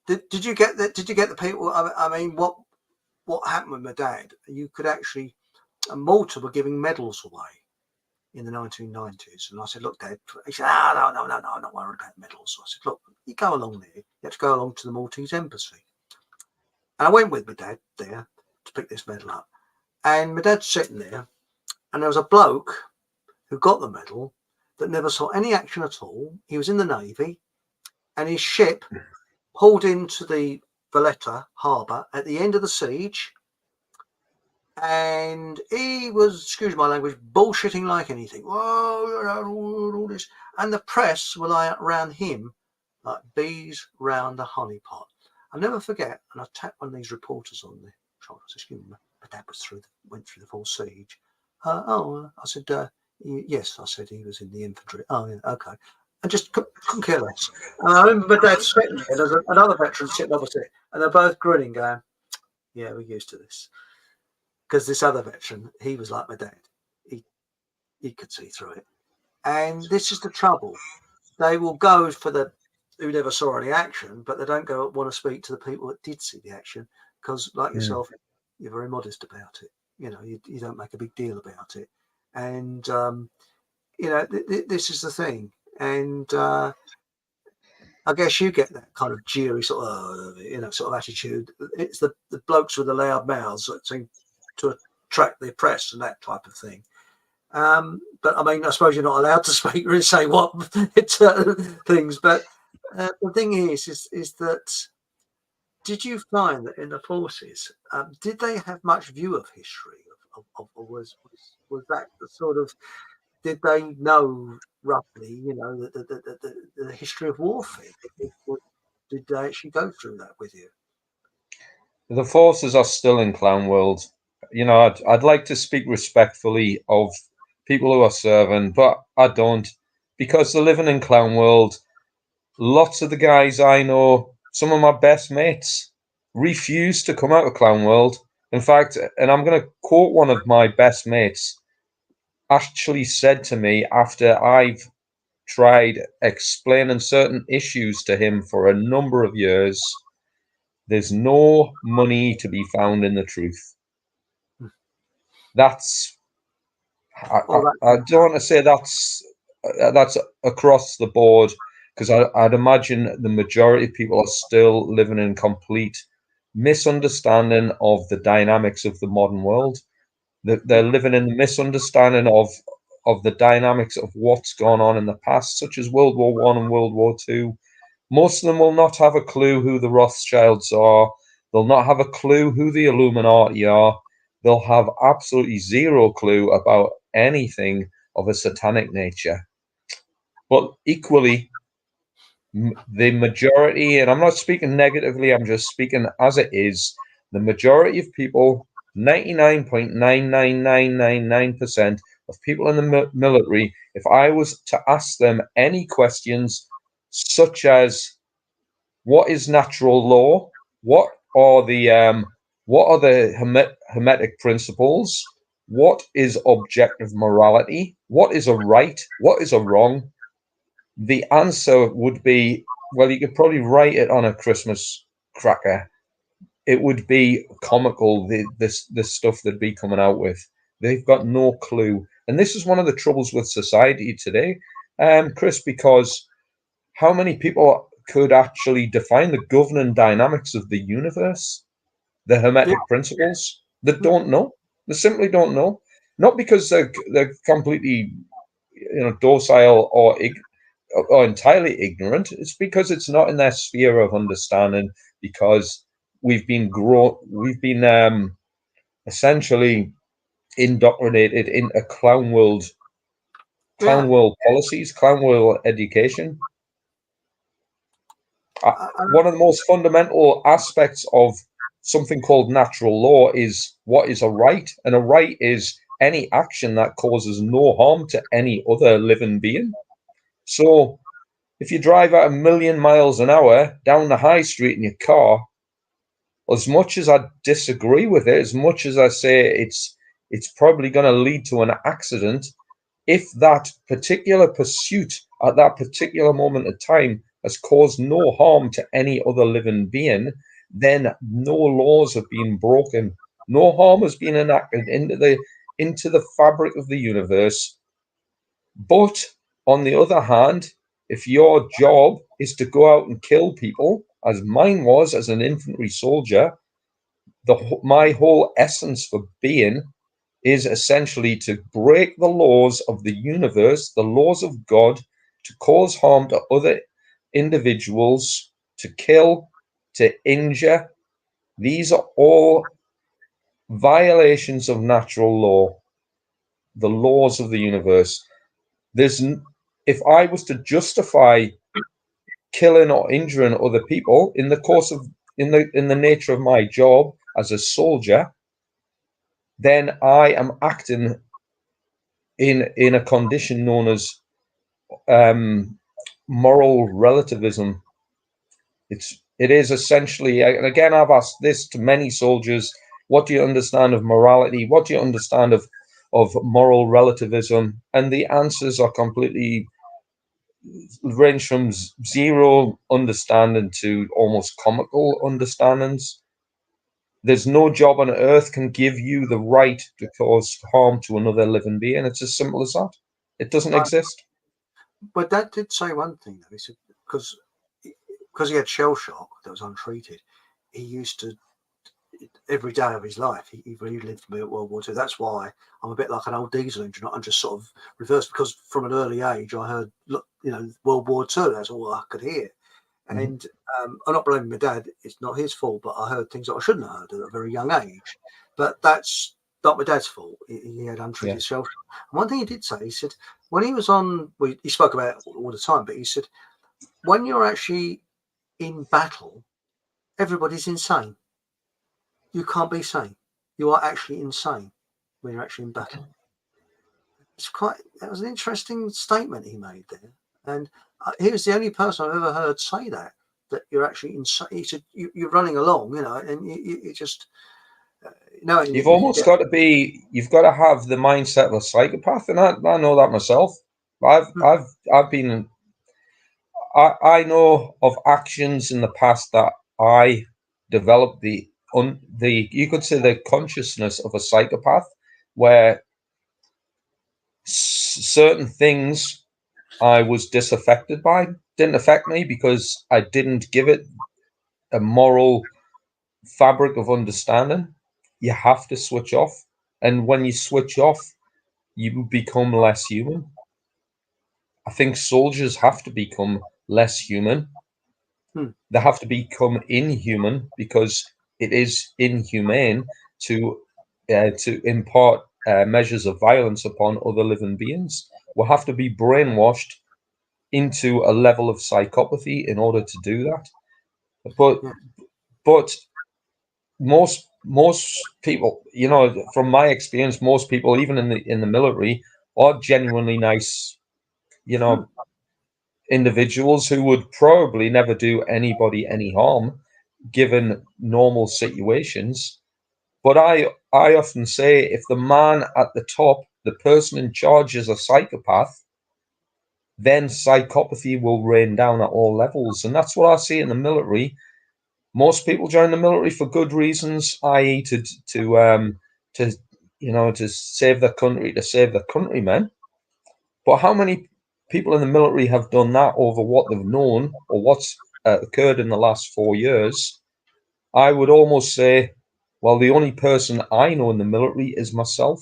Did you get that? Did you get the people? I mean, what happened with my dad? You could actually, Malta were giving medals away in the 1990s, and I said, "Look, Dad." He said, no, I'm not worried about medals." I said, "Look, you go along there. You have to go along to the Maltese embassy." And I went with my dad there to pick this medal up, and my dad's sitting there, and there was a bloke who got the medal that never saw any action at all. He was in the Navy, and his ship pulled into the Valletta harbour at the end of the siege, and he was, excuse my language, bullshitting like anything. Whoa, all this, and the press were like around him like bees round a honey pot. I'll never forget, and I tapped one of these reporters on the shoulder. I said, "Excuse me, my dad went through the full siege." I said, "Yes," I said, "he was in the infantry." "Oh, yeah, okay." And just couldn't care less. And I remember my dad sitting there, and there's another veteran sitting opposite, and they're both grinning, going, "Yeah, we're used to this." Because this other veteran, he was like my dad. He could see through it. And this is the trouble. They will go for the who never saw any action, but they don't want to speak to the people that did see the action, because, like yourself, you're very modest about it. You know, you don't make a big deal about it. And, you know, this is the thing. And I guess you get that kind of jeery sort of, you know, sort of attitude. It's the blokes with the loud mouths that seem to attract the press and that type of thing. But I mean, I suppose you're not allowed to speak or say what things. But the thing is that, did you find that in the forces, did they have much view of history? Or was that the sort of, did they know roughly, you know, the history of warfare? Did they actually go through that with you? The forces are still in clown world. You know, I'd like to speak respectfully of people who are serving, but I don't, because they're living in clown world. Lots of the guys I know, some of my best mates, refuse to come out of clown world. In fact, and I'm going to quote one of my best mates, actually said to me after I've tried explaining certain issues to him for a number of years, there's no money to be found in the truth. That's, I don't want to say that's across the board, because I'd imagine the majority of people are still living in complete misunderstanding of the dynamics of the modern world. They're living in the misunderstanding of the dynamics of what's gone on in the past, such as World War I and World War II. Most of them will not have a clue who the Rothschilds are. They'll not have a clue who the Illuminati are. They'll have absolutely zero clue about anything of a satanic nature. But equally, the majority, and I'm not speaking negatively, I'm just speaking as it is, the majority of people, 99.99999% of people in the military, if I was to ask them any questions such as, what is natural law? What are the Hermetic principles? What is objective morality? What is a right? What is a wrong? The answer would be, well, you could probably write it on a Christmas cracker. It would be comical, the stuff they'd be coming out with. They've got no clue. And this is one of the troubles with society today, Chris, because how many people could actually define the governing dynamics of the universe, the Hermetic principles, that don't know? They simply don't know. Not because they're completely, docile or entirely ignorant. It's because it's not in their sphere of understanding, because we've been essentially indoctrinated into clown world policies, clown world education. One of the most fundamental aspects of something called natural law is what is a right, and a right is any action that causes no harm to any other living being. So if you drive at 1,000,000 miles an hour down the high street in your car, as much as I disagree with it, as much as I say it's probably going to lead to an accident, if that particular pursuit at that particular moment of time has caused no harm to any other living being, then no laws have been broken. No harm has been enacted into the fabric of the universe. But on the other hand, if your job is to go out and kill people, as mine was as an infantry soldier, my whole essence for being is essentially to break the laws of the universe, the laws of God, to cause harm to other individuals, to kill, to injure. These are all violations of natural law, the laws of the universe. If I was to justify killing or injuring other people in the course of in the nature of my job as a soldier, then I am acting in a condition known as moral relativism. It is essentially, and again, I've asked this to many soldiers: what do you understand of morality? What do you understand of moral relativism? And the answers are completely range from zero understanding to almost comical understandings. There's no job on earth can give you the right to cause harm to another living being. It's as simple as that. It doesn't exist. But Dad did say one thing, though. He said because he had shell shock that was untreated, he used to, every day of his life, he really lived through World War II. That's why I'm a bit like an old diesel engine. I'm just sort of reversed, because from an early age I heard, World War II. That's all I could hear. Mm-hmm. And I'm not blaming my dad. It's not his fault, but I heard things that I shouldn't have heard at a very young age. But that's not my dad's fault. He had untreated shell shock. And one thing he did say, he said, when he was on, he spoke about it all the time, but he said, when you're actually in battle, everybody's insane. You can't be sane. You are actually insane when you're actually in battle. That was an interesting statement he made there. And he was the only person I've ever heard say that you're actually insane. He said, you're running along, and you just, you've almost got to be, you've got to have the mindset of a psychopath. And I know that myself. I've been, I know of actions in the past that I developed you could say the consciousness of a psychopath, where certain things I was disaffected by didn't affect me because I didn't give it a moral fabric of understanding. You have to switch off, and when you switch off, you become less human. I think soldiers have to become less human. They have to become inhuman, because it is inhumane to impart measures of violence upon other living beings. We'll have to be brainwashed into a level of psychopathy in order to do that. But most people, from my experience, most people, even in the military, are genuinely nice, individuals who would probably never do anybody any harm given normal situations. But I often say, if the man at the top, the person in charge, is a psychopath, then psychopathy will rain down at all levels. And that's what I see in the military. Most people join the military for good reasons, i.e. to save their country, to save their countrymen. But how many people in the military have done that over what they've known or what's occurred in the last 4 years? I would almost say, well, the only person I know in the military is myself.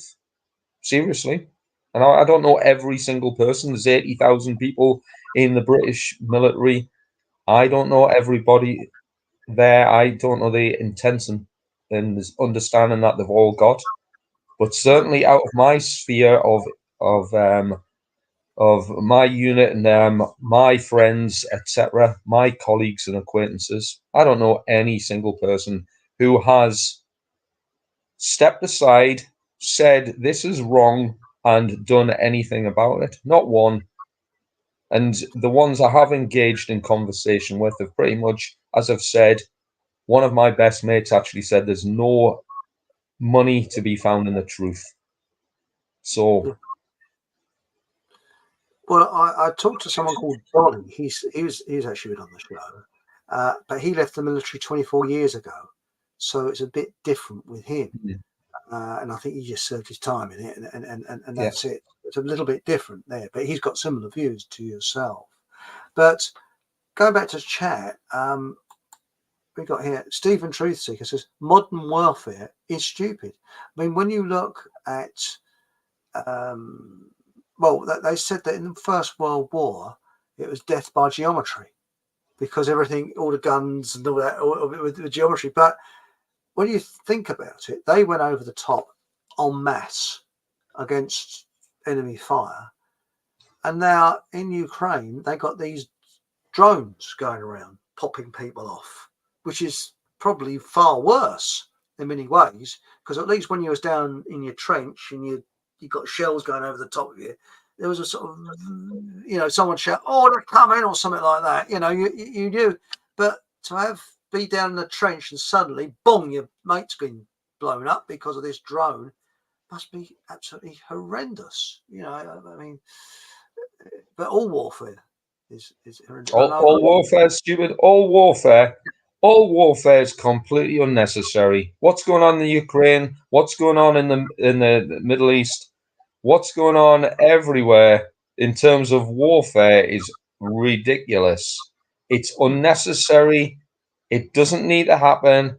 Seriously. And I don't know every single person. There's 80,000 people in the British military. I don't know everybody there. I don't know the intention and understanding that they've all got. But certainly out of my sphere of my unit and my friends, etc., my colleagues and acquaintances, I don't know any single person who has stepped aside, said this is wrong, and done anything about it. Not one. And the ones I have engaged in conversation with have pretty much, as I've said, one of my best mates actually said there's no money to be found in the truth. So, well, I talked to someone called Donny. He's actually been on the show, but he left the military 24 years ago, so it's a bit different with him. And I think he just served his time in it, and that's it. It's a little bit different there, but he's got similar views to yourself. But going back to chat, we got here, Stephen Truthseeker says, modern warfare is stupid. I mean, when you look at, well, they said that in the First World War, it was death by geometry, because everything, all the guns and all that, all with the geometry. But when you think about it, they went over the top en masse against enemy fire. And now in Ukraine, they got these drones going around popping people off, which is probably far worse in many ways, because at least when you was down in your trench and you got shells going over the top of you, there was a sort of, you know, someone shout, "Oh, they're coming," or something like that. You know, you knew. But to be down in the trench and suddenly, boom, your mate's been blown up because of this drone must be absolutely horrendous. You know, I mean, but all warfare is horrendous. all warfare is stupid. All warfare is completely unnecessary. What's going on in the Ukraine? What's going on in the Middle East? What's going on everywhere in terms of warfare is ridiculous. It's unnecessary. It doesn't need to happen.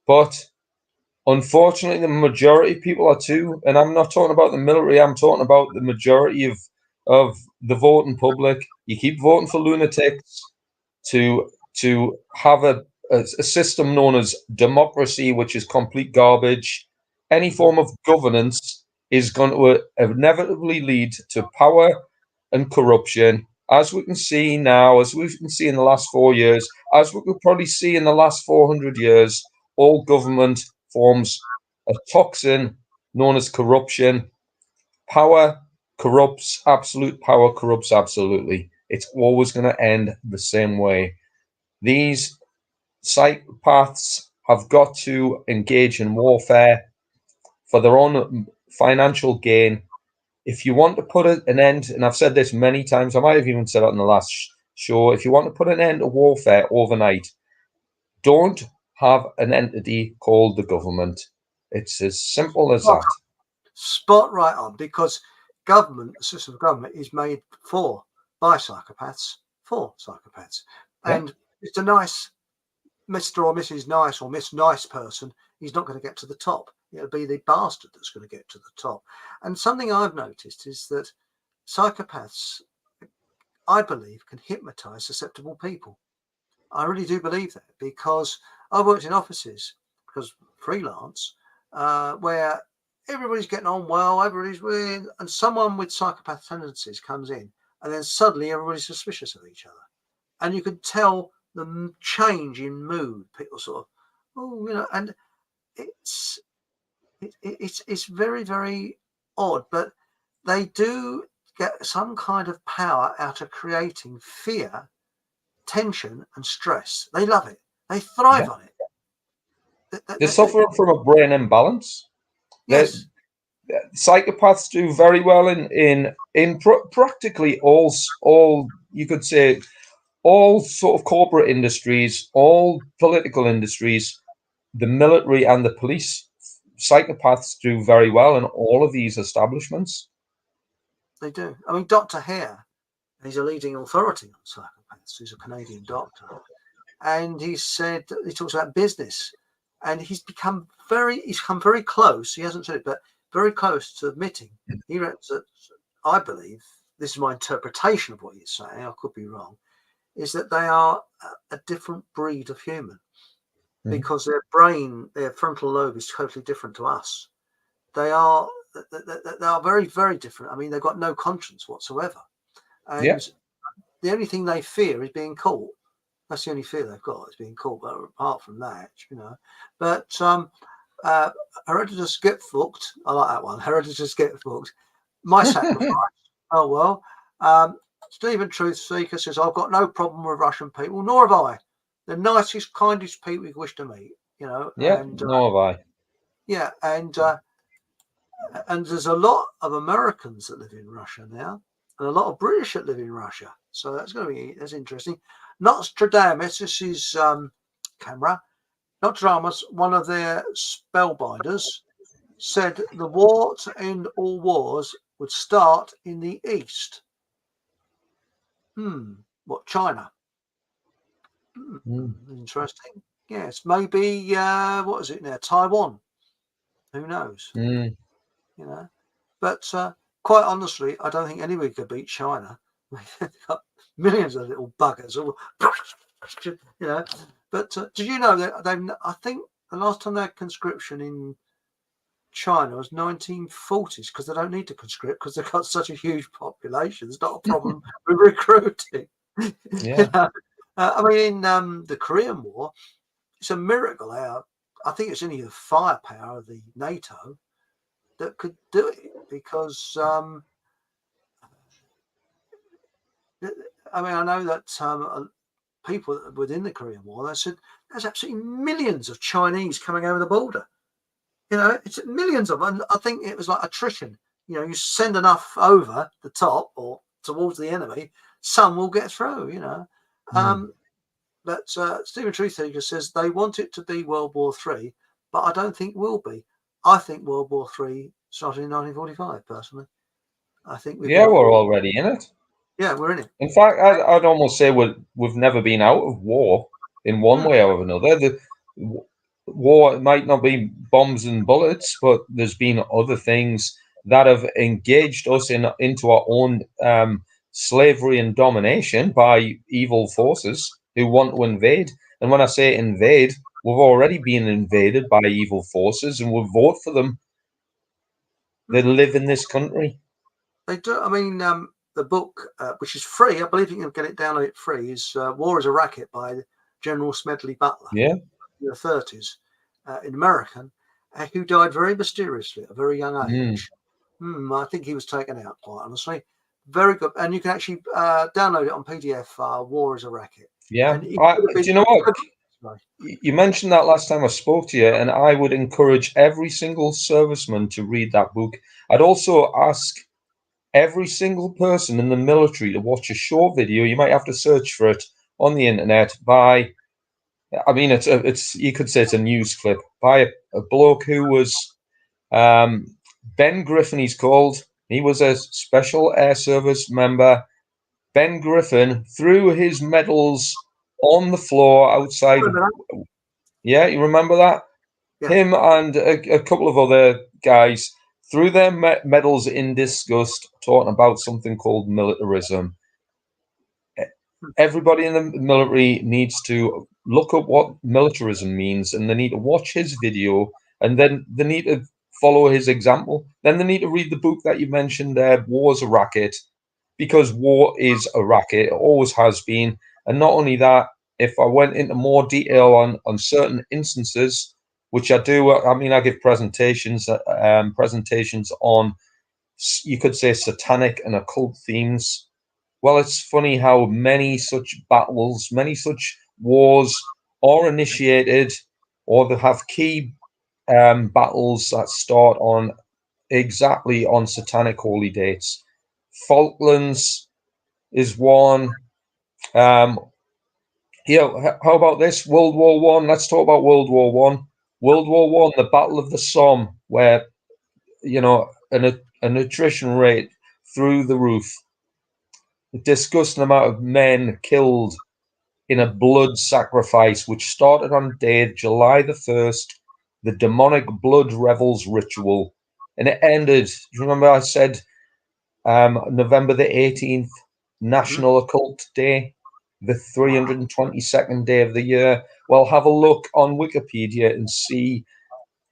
But unfortunately, the majority of people are too. And I'm not talking about the military. I'm talking about the majority of the voting public. You keep voting for lunatics to have a system known as democracy, which is complete garbage. Any form of governance is going to inevitably lead to power and corruption, as we can see now, as we can see in the last 4 years, as we could probably see in the last 400 years. All government forms a toxin known as corruption. Power corrupts, absolute power corrupts absolutely. It's always going to end the same way. These psychopaths have got to engage in warfare for their own financial gain. If you want to put an end, and I've said this many times, I might have even said it in the last show, if you want to put an end to warfare overnight, don't have an entity called the government. It's as simple as that. Spot right on, because government, the system of government is made by psychopaths, for psychopaths. And it's a nice Mr. or Mrs. Nice or Miss Nice person, he's not going to get to the top. It'll be the bastard that's going to get to the top. And something I've noticed is that psychopaths, I believe, can hypnotize susceptible people. I really do believe that, because I worked in offices, because freelance, where everybody's getting on well, everybody's weird, and someone with psychopath tendencies comes in, and then suddenly everybody's suspicious of each other. And you can tell the change in mood. People sort of, oh, you know, and it's very, very odd, but they do get some kind of power out of creating fear, tension, and stress. They love it. They thrive on it. They suffer from a brain imbalance. Yes. Psychopaths do very well in practically all you could say all sort of corporate industries, all political industries, the military and the police. Psychopaths do very well in all of these establishments. They do. I mean, Dr. Hare, he's a leading authority on psychopaths. He's a Canadian doctor, and he talks about business, and he's become very close. He hasn't said it, but very close to admitting. He reckons that, I believe, this is my interpretation of what he's saying, I could be wrong, is that they are a different breed of human, because their brain, their frontal lobe is totally different to us. They are very, very different. I mean, they've got no conscience whatsoever. And the only thing they fear is being caught. That's the only fear they've got, is being caught. But apart from that, you know. But Hereditous Get Fucked. I like that one. Hereditous Get Fucked. My sacrifice. Oh, well. Stephen Truthseeker says, I've got no problem with Russian people, nor have I. the nicest, kindest people you wish to meet. You know. Yeah, And no have I. yeah, and there's a lot of Americans that live in Russia now, and a lot of British that live in Russia. So that's interesting. Nostradamus, this is camera. Nostradamus, one of their spellbinders, said the war to end all wars would start in the east. What, China? Interesting. Yes, maybe what is it now? Taiwan. Who knows? Mm. You know, but quite honestly, I don't think anybody could beat China. They've got millions of little buggers, all, you know. But did you know that I think the last time they had conscription in China was 1940s, because they don't need to conscript because they've got such a huge population. There's not a problem with recruiting. Yeah. You know? I mean, in the Korean War, it's a miracle how I think it's only the firepower of the NATO that could do it, because I mean, I know that people within the Korean War, they said there's absolutely millions of Chinese coming over the border. You know, it's millions of them. I think it was like attrition. You know, you send enough over the top or towards the enemy, some will get through. You know, but Stephen Truthager says they want it to be World War III, but I don't think will be. I think World War III started in 1945. Personally, I think we've been We're already in it. Yeah, we're in it. In fact, I'd almost say we've never been out of war in one way or another. The war might not be bombs and bullets, but there's been other things that have engaged us into our own slavery and domination by evil forces who want to invade. And when I say invade, we've already been invaded by evil forces, and we'll vote for them. They live in this country. They do. I mean, the book, which is free, I believe you can get it downloaded free, is War is a Racket by General Smedley Butler. Yeah. In the 30s, in American, who died very mysteriously at a very young age. I think he was taken out, quite honestly. Very good. And you can actually download it on PDF, War is a Racket. Yeah. Do you know what? You mentioned that last time I spoke to you, and I would encourage every single serviceman to read that book. I'd also ask every single person in the military to watch a short video. You might have to search for it on the internet by, I mean, it's you could say it's a news clip by a bloke who was Ben Griffin. He's called. He was a Special Air Service member. Ben Griffin threw his medals on the floor outside. Yeah, you remember that? Yeah. Him and a couple of other guys threw their medals in disgust, talking about something called militarism. Everybody in the military needs to look up what militarism means, and they need to watch his video, and then they need to follow his example. Then they need to read the book that you mentioned there, War's a Racket, because war is a racket. It always has been. And not only that, if I went into more detail on certain instances, which I do, I mean, I give presentations on, you could say, satanic and occult themes. Well, it's funny how many such battles, many such wars are initiated, or they have key battles that start on exactly on satanic holy dates. Falklands is one. How about this? World War One. Let's talk about World War One. World War One, the Battle of the Somme, where an attrition rate through the roof. A disgusting amount of men killed in a blood sacrifice, which started on day July the 1st, the demonic blood revels ritual, and it ended. Do you remember I said November the 18th, National Occult Day, the 322nd day of the year? Well, have a look on Wikipedia and see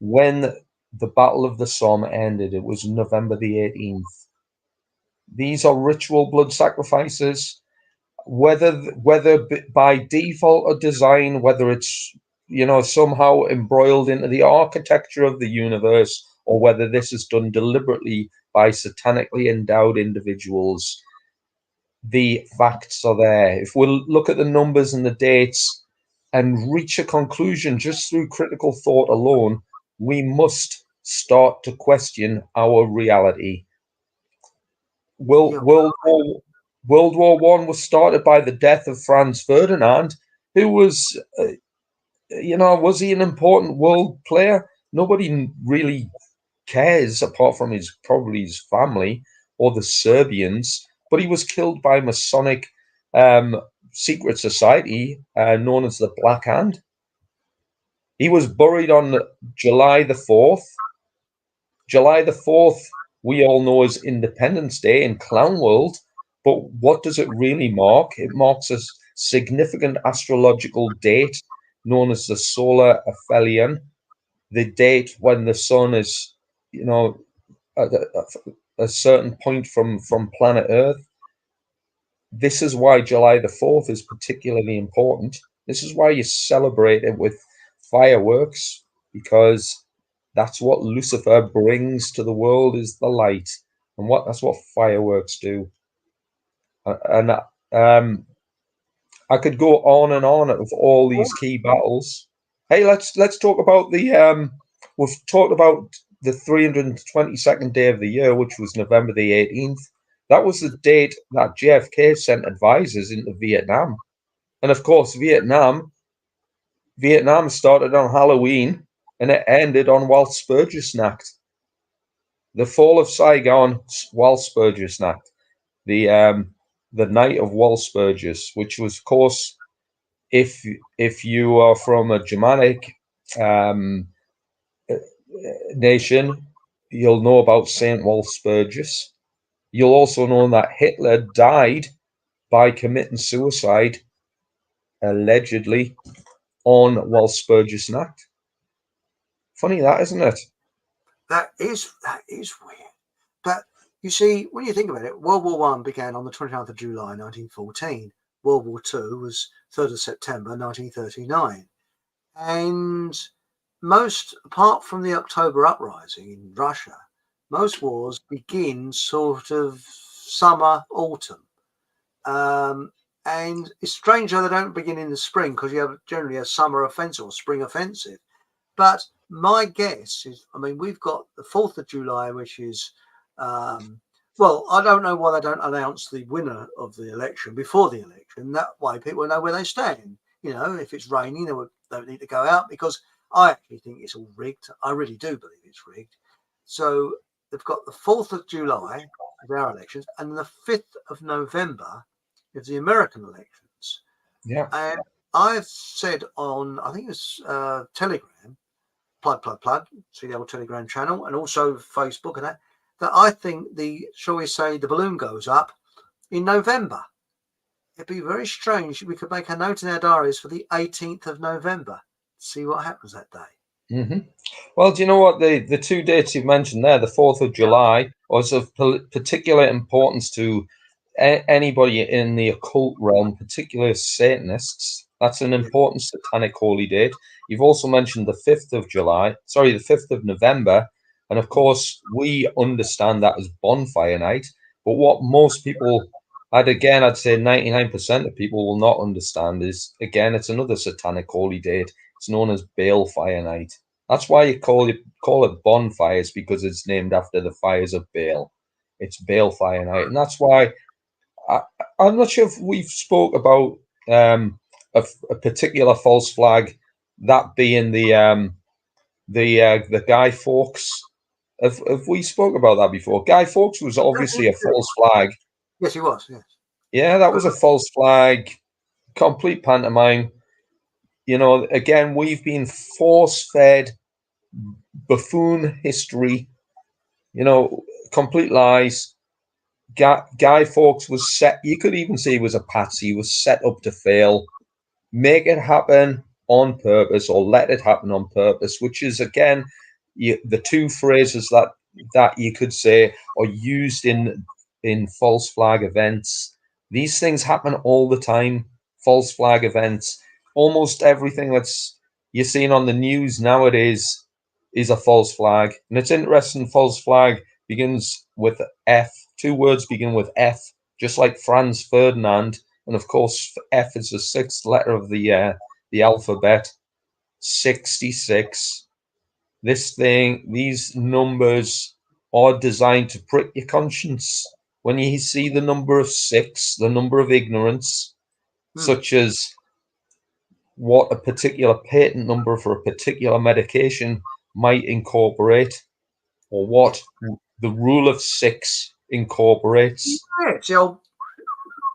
when the Battle of the Somme ended. It was November the 18th. These are ritual blood sacrifices, whether by default or design, whether it's somehow embroiled into the architecture of the universe, or whether this is done deliberately by satanically endowed individuals. The facts are there. If we look at the numbers and the dates, and reach a conclusion just through critical thought alone, we must start to question our reality. World War One was started by the death of Franz Ferdinand, who was, was he an important world player? Nobody really cares apart from probably his family or the Serbians, but he was killed by Masonic secret society known as the Black Hand. He was buried on July the 4th. July the 4th, we all know as Independence Day in Clown World, but what does it really mark? It marks a significant astrological date known as the solar aphelion, the date when the sun is, at a certain point from planet Earth. This is why July the 4th is particularly important. This is why you celebrate it with fireworks, because that's what Lucifer brings to the world, is the light, and that's what fireworks do. And I could go on and on of all these key battles. Hey, let's talk about the we've talked about the 322nd day of the year, which was November the 18th. That was the date that JFK sent advisors into Vietnam. And of course, Vietnam started on Halloween and it ended on Walpurgisnacht. The fall of Saigon, Walpurgisnacht. The night of Walpurgis, which was, of course, if you are from a Germanic nation, you'll know about Saint Walpurgis. You'll also know that Hitler died by committing suicide, allegedly, on Walpurgisnacht. Funny that, isn't it? That is weird. But you see, when you think about it, World War One began on the 29th of July, 1914. World War Two was 3rd of September, 1939. And most, apart from the October uprising in Russia, most wars begin sort of summer, autumn. And it's strange how they don't begin in the spring, because you have generally a summer offensive or spring offensive. But my guess is, we've got the 4th of July, which is, well, I don't know why they don't announce the winner of the election before the election. That way people know where they stand. If it's raining, they don't need to go out, because I actually think it's all rigged. I really do believe it's rigged. So they've got the 4th of July of our elections, and the 5th of November is the American elections. Yeah. And I've said on, I think it's Telegram, plug, see the old Telegram channel, and also Facebook and that I think shall we say, the balloon goes up in November. It'd be very strange. We could make a note in our diaries for the 18th of November. See what happens that day. Mm-hmm. Well, do you know what? The two dates you've mentioned there, the 4th of July, was of particular importance to anybody in the occult realm, particularly Satanists. That's an important satanic holy date. You've also mentioned the 5th of July, sorry, the 5th of November. And of course, we understand that as bonfire night. But what most people, I'd say 99% of people will not understand is, again, it's another satanic holy date. It's known as balefire night. That's why you call it bonfires, because it's named after the fires of Baal. It's balefire night. And that's why I'm not sure if we've spoke about a particular false flag, that being the Guy Fawkes. Have we spoke about that before? Guy Fawkes was obviously a false flag. Yes, he was. Yes. Yeah, that was a false flag, complete pantomime. Again, we've been force-fed buffoon history. Complete lies. Guy Fawkes was set. You could even say he was a patsy. He was set up to fail. Make it happen on purpose, or let it happen on purpose, which is, again, the two phrases that you could say are used in false flag events. These things happen all the time. False flag events. Almost everything that's you're seeing on the news nowadays is a false flag. And it's interesting, false flag begins with F. Two words begin with F, just like Franz Ferdinand. And of course, F is the 6th letter of the the alphabet, 66. These numbers are designed to prick your conscience. When you see the number of 6, the number of ignorance, such as what a particular patent number for a particular medication might incorporate, or what the rule of 6 incorporates.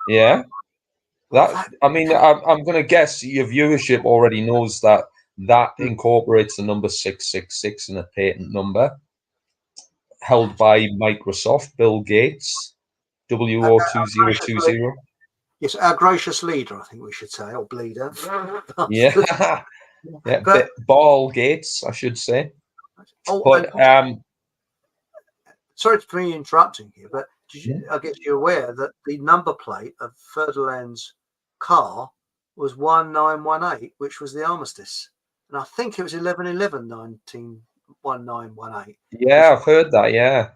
Yeah. I mean, I'm going to guess your viewership already knows that incorporates the number 666 in a patent number held by Microsoft, Bill Gates, WO2020. Yes, our gracious leader, I think we should say, or bleeder. Yeah. Yeah, but Ball Gates, I should say. But sorry for me interrupting here, but I guess you're aware that the number plate of Ferdinand's car was 1918, which was the armistice, and I think it was 1918. Yeah, I've heard that. Yeah,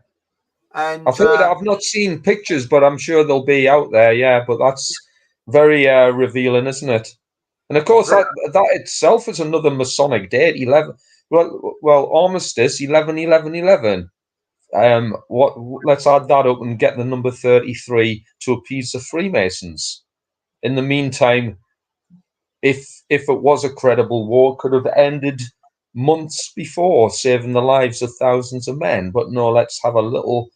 and I've not seen pictures, but I'm sure they'll be out there. Yeah, but that's very revealing, isn't it? And of course, that itself is another Masonic date. 11. Well, armistice 11/11/11. Let's add that up and get the number 33 to appease the Freemasons. In the meantime, if it was a credible war, could have ended months before, saving the lives of thousands of men. But no, let's have a little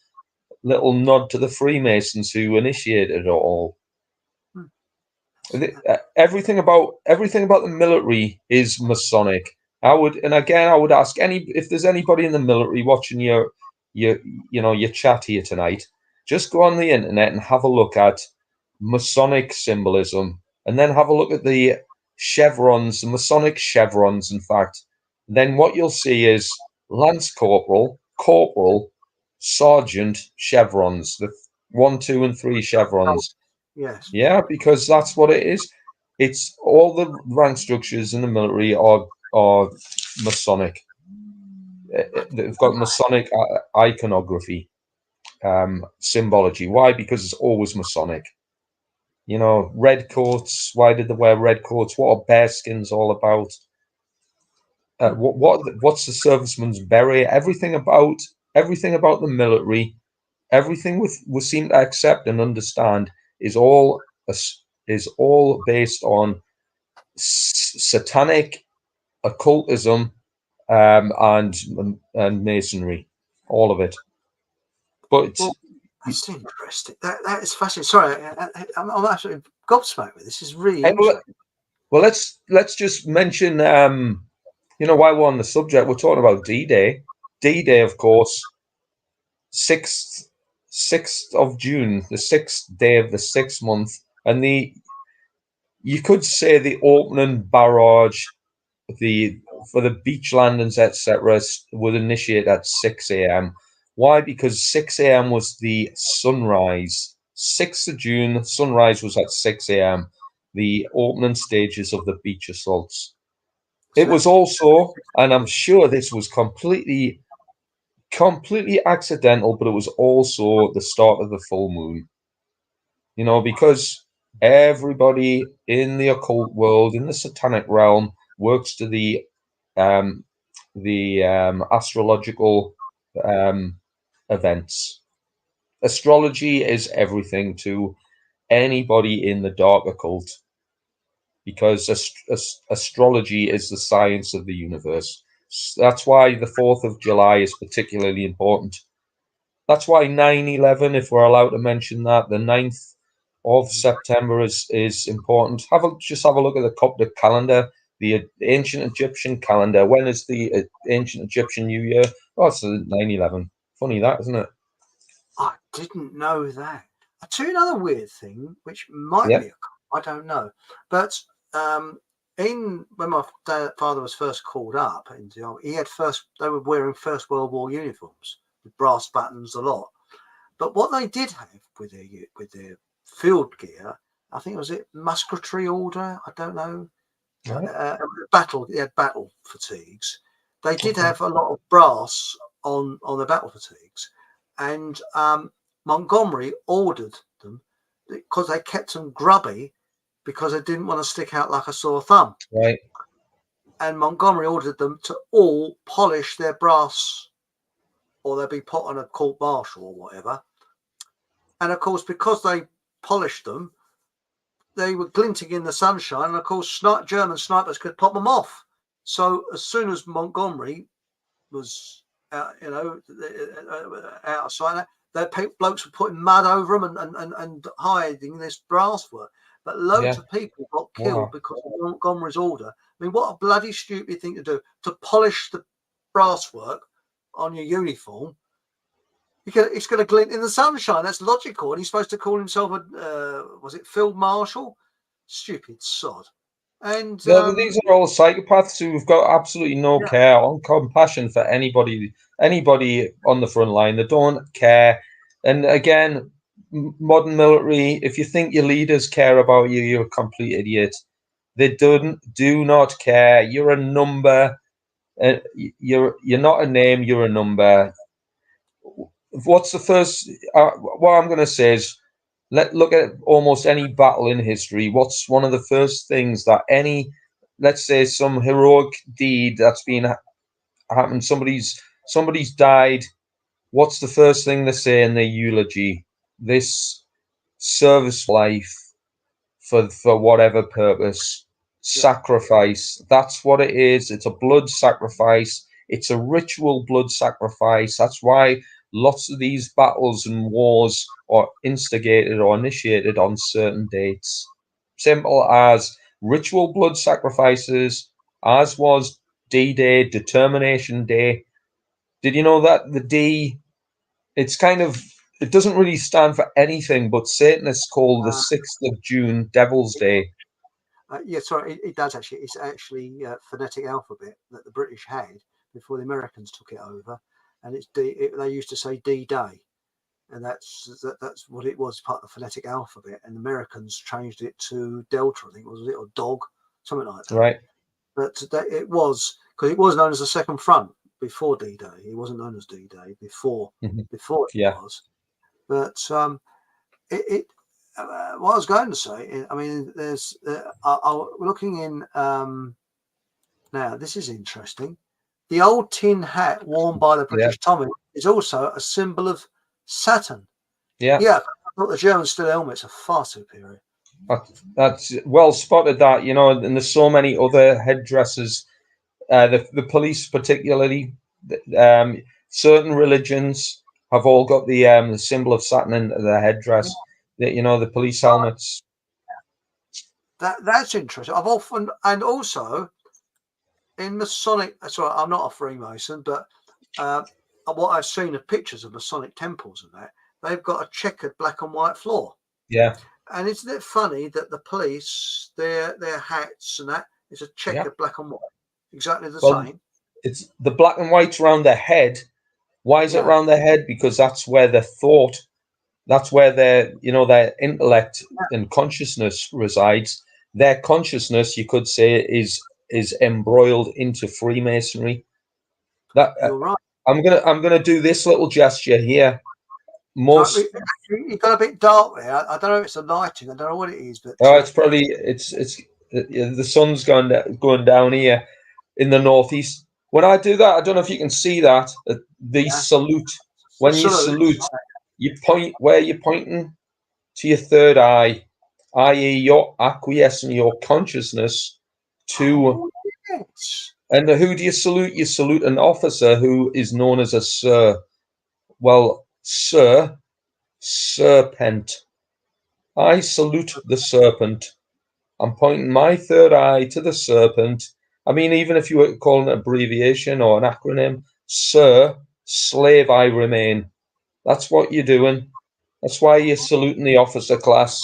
nod to the Freemasons who initiated it all. Everything about the military is Masonic. I would ask if there's anybody in the military watching your chat here tonight, just go on the internet and have a look at Masonic symbolism, and then have a look at the chevrons, the Masonic chevrons. In fact, then what you'll see is Lance Corporal, Corporal, Sergeant chevrons, the 1, 2, and 3 chevrons. Yes. Yeah, because that's what it is. It's all the rank structures in the military are Masonic. They've got Masonic iconography, symbology. Why? Because it's always Masonic. Red coats. Why did they wear red coats? What are bearskins all about? What's the serviceman's beret? Everything about the military, everything we seem to accept and understand is all based on satanic occultism and masonry, all of it. But that's interesting. That is fascinating. Sorry, I'm absolutely gobsmacked with this. Is really interesting. Well, let's just mention while we're on the subject, we're talking about D-Day. D-Day, of course, 6th of June, the 6th day of the 6th month, and you could say the opening barrage for the beach landings, etc., would initiate at 6 a.m. Why? Because 6 a.m. was the sunrise. 6th of June, sunrise was at 6 a.m. The opening stages of the beach assaults. It was also, and I'm sure this was completely accidental, but it was also the start of the full moon. Because everybody in the occult world, in the satanic realm, works to the astrological events. Astrology is everything to anybody in the dark occult, because astrology is the science of the universe. That's why the 4th of July is particularly important. That's why 9/11, if we're allowed to mention that, the 9th of September is important. Just have a look at the Coptic calendar, the ancient Egyptian calendar. When is the ancient Egyptian New Year? Oh, it's 9/11. Funny that, isn't it? I didn't know that. I'll tell you another weird thing, which might be I don't know. But when my father was first called up, they were wearing First World War uniforms with brass buttons, a lot. But what they did have with their field gear, I think musketry order. I don't know. They had battle fatigues. They did have a lot of brass on the battle fatigues, and Montgomery ordered them because they kept them grubby because they didn't want to stick out like a sore thumb. Right. And Montgomery ordered them to all polish their brass, or they'd be put on a court martial or whatever. And of course, because they polished them, they were glinting in the sunshine. And of course, German snipers could pop them off. So as soon as Montgomery was, out of sight, the blokes were putting mud over them and hiding this brass work. But loads of people got killed because of Montgomery's order. I mean, what a bloody stupid thing to do, to polish the brass work on your uniform. It's going to glint in the sunshine. That's logical. And he's supposed to call himself was it Field Marshal? Stupid sod. And these are all psychopaths who've got absolutely no care or compassion for anybody on the front line. They don't care. And again, modern military, if you think your leaders care about you, you're a complete idiot. They do not care. You're a number. You're not a name. You're a number. What's the first? What I'm going to say is, look at almost any battle in history. What's one of the first things that let's say, some heroic deed that's been happened? Somebody's died. What's the first thing they say in their eulogy? This service life for whatever purpose, sacrifice. That's what it is. It's a blood sacrifice. It's a ritual blood sacrifice. That's why lots of these battles and wars are instigated or initiated on certain dates. Simple as ritual blood sacrifices, as was D-Day, Determination Day. Did you know that the D, it doesn't really stand for anything, but Satanists call the 6th of June Devil's Day. Sorry, it does actually. It's actually phonetic alphabet that the British had before the Americans took it over. And it's they used to say D-Day, and that's what it was, part of the phonetic alphabet. And the Americans changed it to Delta, I think, was it, or Dog, something like that. Right. But it was, because it was known as the Second Front before D-Day. It wasn't known as D-Day before it was. But what I was going to say, I mean, there's looking in now. This is interesting. The old tin hat worn by the British Tommy is also a symbol of Saturn. Yeah. I thought the German steel helmets are far superior. That's well spotted. That, and there's so many other headdresses. The police, particularly, certain religions have all got the symbol of Saturn in their headdress. The police helmets. That's interesting. I've often, and also in Masonic, sorry, I'm not a Freemason, but what I've seen of pictures of Masonic temples and that, they've got a checkered black and white floor. Yeah. And isn't it funny that the police, their hats and that is a checkered black and white, exactly the same. It's the black and white's around their head. Why is it around their head? Because that's where their thought, that's where their intellect and consciousness resides. Their consciousness, you could say, is embroiled into Freemasonry. You're right. I'm gonna do this little gesture here. You got a bit dark there. I don't know if it's a lighting. I don't know what it is, but it's probably it's the sun's going down here in the northeast. When I do that, I don't know if you can see that. Salute. When you salute, you point where you're pointing to your third eye, i.e., you're acquiescing your consciousness to. And who do you salute? You salute an officer who is known as a sir. Well, sir, serpent. I salute the serpent. I'm pointing my third eye to the serpent. I mean, even if you were calling it an abbreviation or an acronym, sir, slave I remain. That's what you're doing. That's why you're saluting the officer class.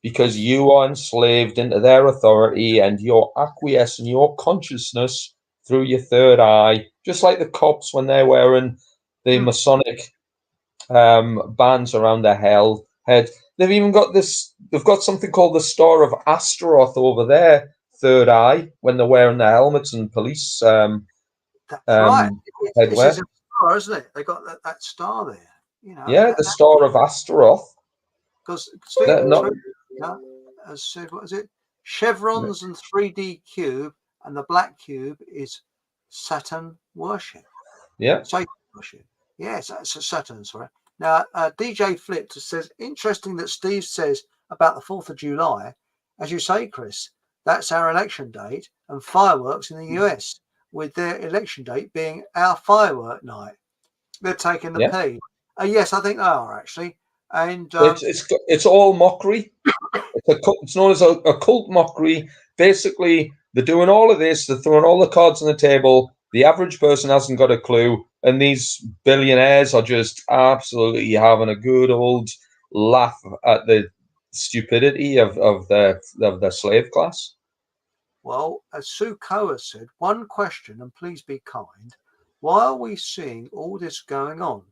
Because you are enslaved into their authority and you're acquiescing your consciousness through your third eye, just like the cops when they're wearing the Masonic bands around their head. They've even got they've got something called the Star of Astaroth over their third eye when they're wearing their helmets and police that's right. headwear. It's a star, isn't it? They got that star there. The Star of Astaroth. Because has said, what is it? Chevrons and 3D cube, and the black cube is Saturn worship. Yeah. Satan worship. Yes, that's a Saturn, sorry. Now, DJ Flipped says, interesting that Steve says about the 4th of July. As you say, Chris, that's our election date, and fireworks in the US, with their election date being our firework night. They're taking the P. Yes, I think they are, actually. And it's all mockery. It's known as occult mockery. Basically, they're doing all of this. They're throwing all the cards on the table. The average person hasn't got a clue, and these billionaires are just absolutely having a good old laugh at the stupidity of their slave class. Well, as Sue Coa said, one question, and please be kind. Why are we seeing all this going on?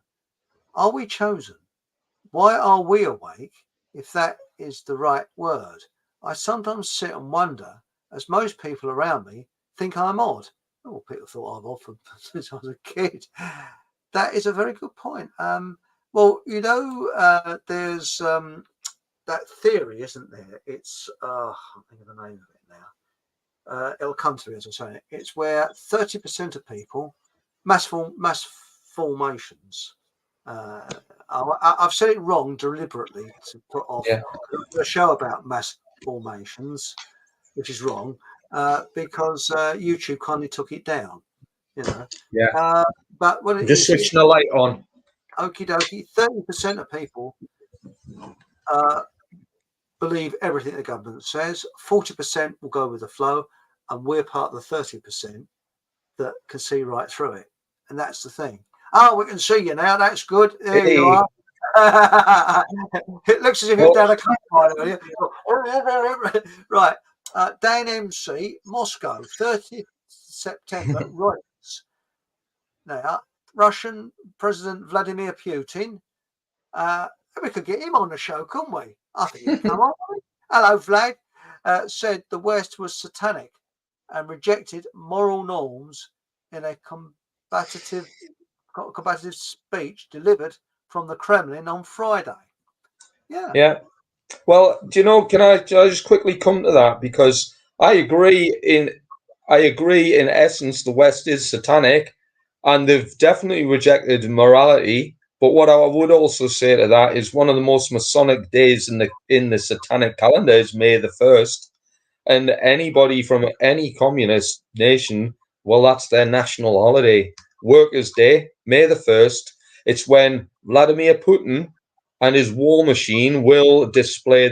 Are we chosen? Why are we awake, if that is the right word? I sometimes sit and wonder, as most people around me think I'm odd. Oh, people thought I'm odd since I was a kid. That is a very good point. Well, you know, there's that theory, isn't there? It's, I can't think of the name of it now. It'll come to me as I say it. It's where 30% of people, mass formations, I've said it wrong deliberately to put off a show about mass formations, which is wrong, because YouTube kindly took it down, you know. Yeah. But what it just is, switching the light on. Okie dokie, 30% of people believe everything the government says. 40% will go with the flow, and we're part of the 30% that can see right through it. And that's the thing. Oh, we can see you now. That's good. There you are. It looks as if you're down a campfire. Right. Dan MC, Moscow, 30th September. Right. Now, Russian President Vladimir Putin. We could get him on the show, couldn't we? I think he'd come on. Hello, Vlad. Said the West was satanic and rejected moral norms in a combative speech delivered from the Kremlin on Friday. Yeah. Well, do you know? Can I just quickly come to that, because I agree in essence the West is satanic, and they've definitely rejected morality. But what I would also say to that is one of the most Masonic days in the satanic calendar is May the 1st, and anybody from any communist nation, well, that's their national holiday. Workers' Day, May the 1st. It's when Vladimir Putin and his war machine will display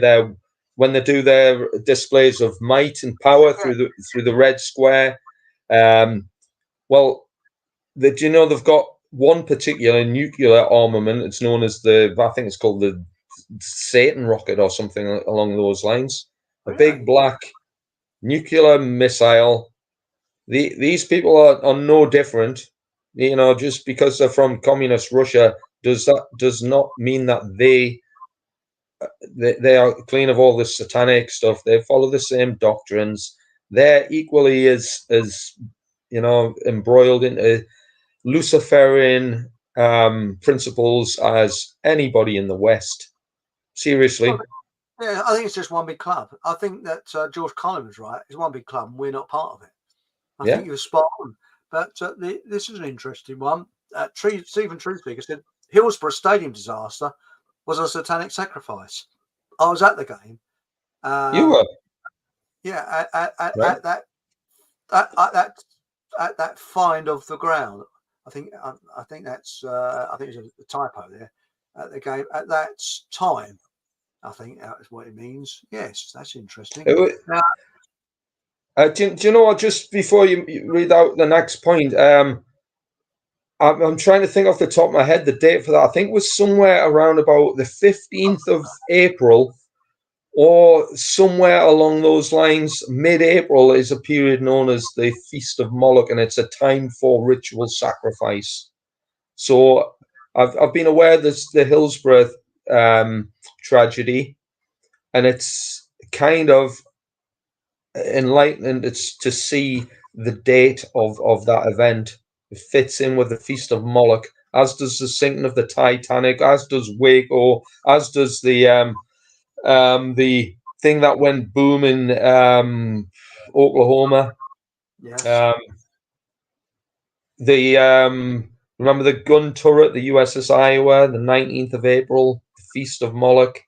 when they do their displays of might and power through the Red Square. Well, do you know they've got one particular nuclear armament? It's known as I think it's called the Satan rocket or something along those lines. A big black nuclear missile. These people are no different. You know, just because they're from communist Russia does not mean that they are clean of all this satanic stuff. They follow the same doctrines. They're equally as you know, embroiled into Luciferian principles as anybody in the West. Seriously. Yeah, I think it's just one big club. I think that George Collins was right. It's one big club, and we're not part of it. I think you were spot on. But this is an interesting one. Stephen Truthspeaker said Hillsborough Stadium disaster was a satanic sacrifice. I was at the game. You were, yeah, at that find of the ground. I think that's I think it's a typo there. At the game at that time, I think that is what it means. Yes, that's interesting. Do you know what? Just before you read out the next point, I'm trying to think off the top of my head the date for that. I think it was somewhere around about the 15th of April, or somewhere along those lines. Mid-April is a period known as the Feast of Moloch, and it's a time for ritual sacrifice. So I've been aware there's the Hillsborough tragedy, and it's kind of enlightening. It's to see the date of that event. It fits in with the Feast of Moloch, as does the sinking of the Titanic, as does Waco, as does the thing that went boom in Oklahoma. Yes. Remember the gun turret, the USS Iowa, the 19th of April, the Feast of Moloch.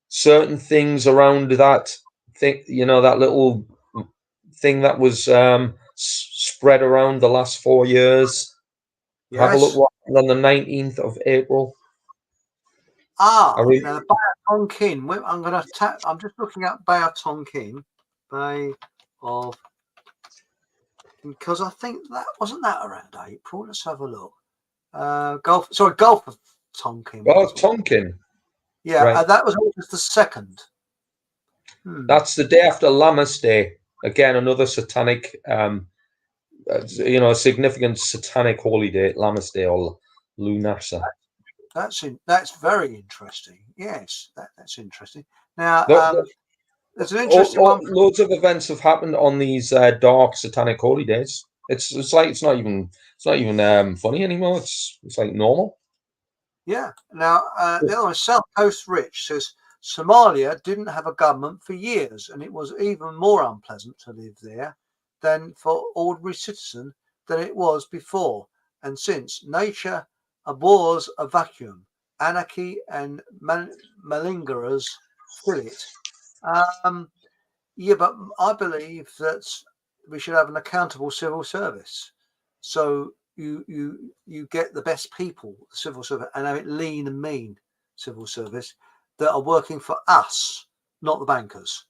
Certain things around that thing, that little thing that was spread around the last 4 years. Yes. Have a look what happened on the 19th of April. Now the Bay of Tonkin. I'm going to tap. I'm just looking at Bay of Tonkin. Bay of, because I think that wasn't that around April. Let's have a look. Gulf of Tonkin. Oh, Tonkin. Yeah, right. That was August the 2nd. That's the day after Lammas Day. Again, another satanic, a significant satanic holy day, Lammas Day or Lunasa. That's very interesting. Yes, that's interesting. Now, there's an interesting one. Loads of events have happened on these dark satanic holy days. It's like it's not even funny anymore. It's like normal. Yeah. Now, the other one, South Coast Rich, says Somalia didn't have a government for years, and it was even more unpleasant to live there than for ordinary citizen than it was before. And since nature abhors a vacuum, anarchy and malingerers fill it. Yeah, but I believe that we should have an accountable civil service. So you get the best people, the civil service, and have it lean and mean civil service that are working for us, not the bankers.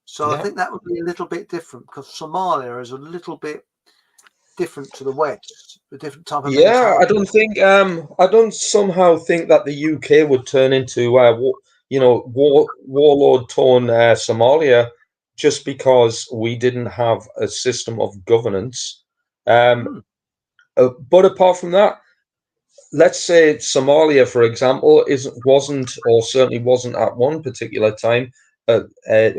So I think that would be a little bit different, because Somalia is a little bit different to the West, a different type of mentality. I don't somehow think that the UK would turn into warlord torn Somalia just because we didn't have a system of governance. But apart from that, let's say Somalia, for example, certainly wasn't at one particular time a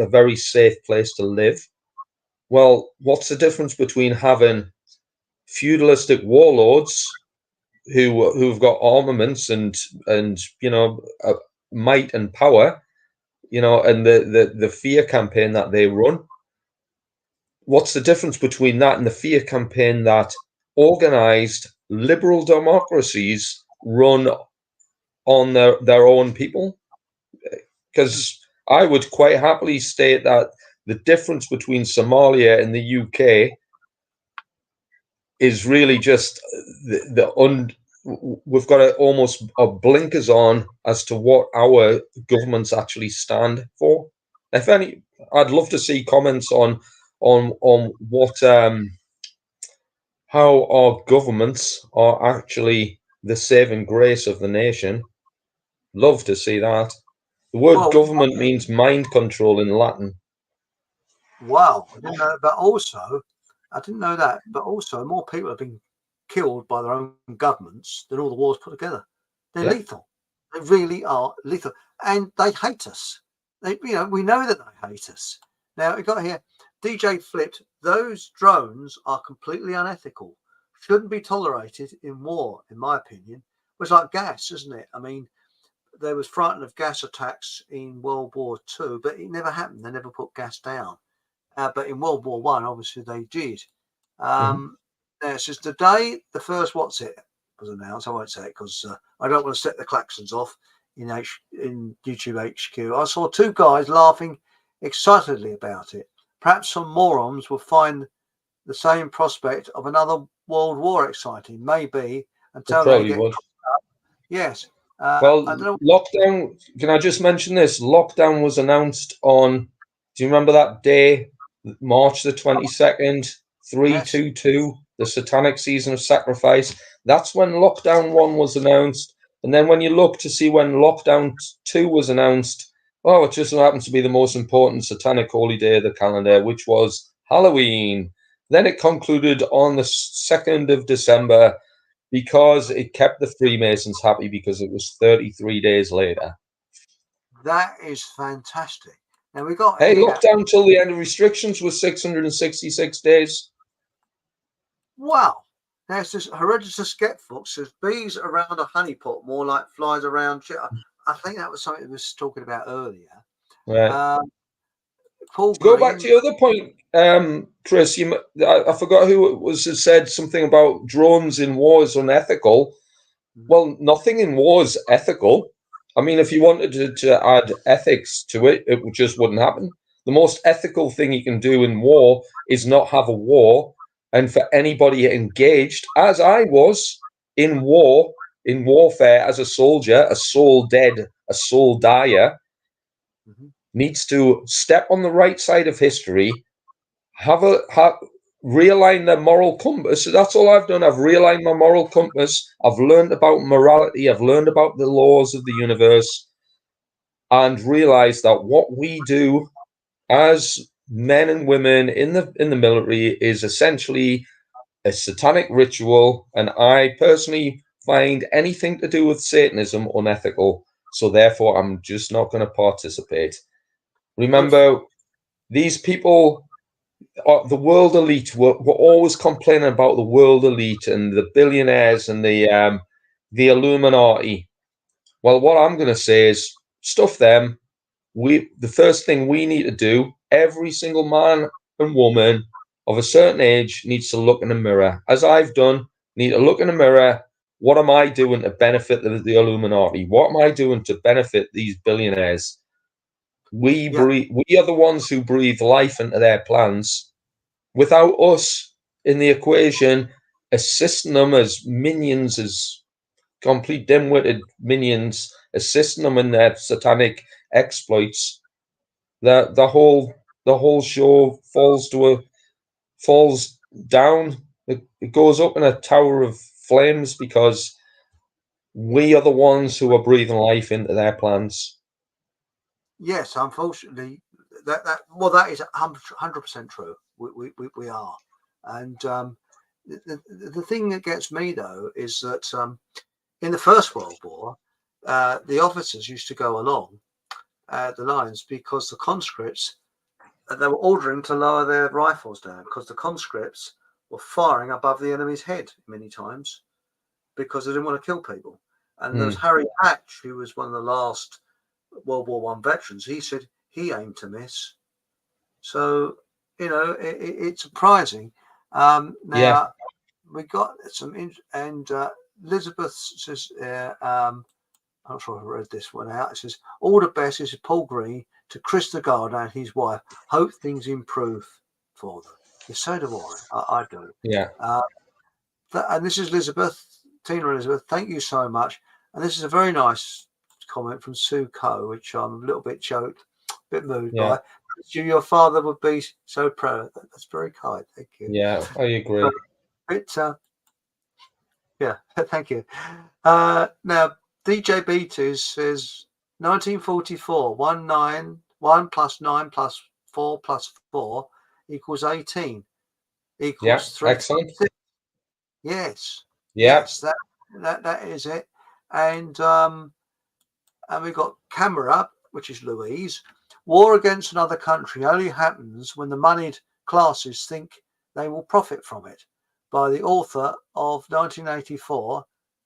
very safe place to live. Well, what's the difference between having feudalistic warlords who've got armaments and might and power, and the fear campaign that they run? What's the difference between that and the fear campaign that organized liberal democracies run on their own people? Because I would quite happily state that the difference between Somalia and the UK is really just we've got almost a blinkers on as to what our governments actually stand for. If any, I'd love to see comments on what how our governments are actually the saving grace of the nation. Love to see that. The word government means mind control in Latin. Wow, I didn't know. But also, I didn't know that. But also, more people have been killed by their own governments than all the wars put together. They're lethal. They really are lethal, and they hate us. We know that they hate us. Now we got here. DJ flipped. Those drones are completely unethical. Shouldn't be tolerated in war, in my opinion. It was like gas, isn't it? I mean, they was frightened of gas attacks in World War II, but it never happened. They never put gas down. But in World War One, obviously they did. Now it says the day the first was announced. I won't say it because I don't want to set the klaxons off in YouTube HQ. I saw two guys laughing excitedly about it. Perhaps some morons will find the same prospect of another world war exciting. Maybe until they get up. Yes. Well, lockdown. Can I just mention this? Lockdown was announced on. Do you remember that day, March the 22nd, 322, the satanic season of sacrifice? That's when lockdown 1 was announced. And then when you look to see when lockdown 2 was announced, it just so happens to be the most important satanic holy day of the calendar, which was Halloween. Then it concluded on the 2nd of December because it kept the Freemasons happy because it was 33 days later. That is fantastic. Now we got lockdown till the end of restrictions was 666 days. Wow. There's this hereditary skeptic says bees around a honeypot more like flies around. I think that was something we was talking about earlier. Right. Paul To go back to Green. your other point, Chris, I forgot who it was that said something about drones in war is unethical. Well, nothing in war is ethical. I mean, if you wanted to add ethics to it, it just wouldn't happen. The most ethical thing you can do in war is not have a war. And for anybody engaged, as I was in war, in warfare as a soldier, a soul dead, a soul dyer, needs to step on the right side of history, realign their moral compass. So that's all I've done. I've realigned my moral compass. I've learned about morality. I've learned about the laws of the universe, and realized that what we do as men and women in the military is essentially a satanic ritual. And I personally find anything to do with Satanism unethical. So therefore, I'm just not going to participate. Remember, these people, the world elite, were always complaining about the world elite and the billionaires and the Illuminati. Well, what I'm going to say is stuff them. The first thing we need to do, every single man and woman of a certain age needs to look in a mirror, as I've done. Need to look in a mirror. What am I doing to benefit the Illuminati? What am I doing to benefit these billionaires? We are the ones who breathe life into their plans. Without us in the equation, assisting them as minions, as complete dim-witted minions, assisting them in their satanic exploits, the whole show falls down. It goes up in a tower of flames because we are the ones who are breathing life into their plans. Yes, unfortunately, that is 100% true. We are, and the thing that gets me though is that in the First World War, the officers used to go along the lines because the conscripts, they were ordering to lower their rifles down because the conscripts were firing above the enemy's head many times because they didn't want to kill people. And there was Harry Hatch, who was one of the last World War I veterans. He said he aimed to miss. So, it's surprising. Now, we got some, and Elizabeth says, I'm not sure if I read this one out. It says, all the best. This is Paul Green to Chris the Gardener and his wife. Hope things improve for them. Yeah, so do I do. Yeah. And this is Elizabeth, Tina Elizabeth. Thank you so much. And this is a very nice comment from Sue Coe, which I'm a little bit choked, a bit moved by. Your father would be so proud. That's very kind. Thank you. Yeah, I agree. Yeah, thank you. Now, DJ B2 says 1944, 1 plus 9 plus 4 plus 4 equals 18. Equals 3. Excellent. Yes. Yeah. Yes, that is it. And we've got Camera, which is Louise. War against another country only happens when the moneyed classes think they will profit from it. By the author of 1984,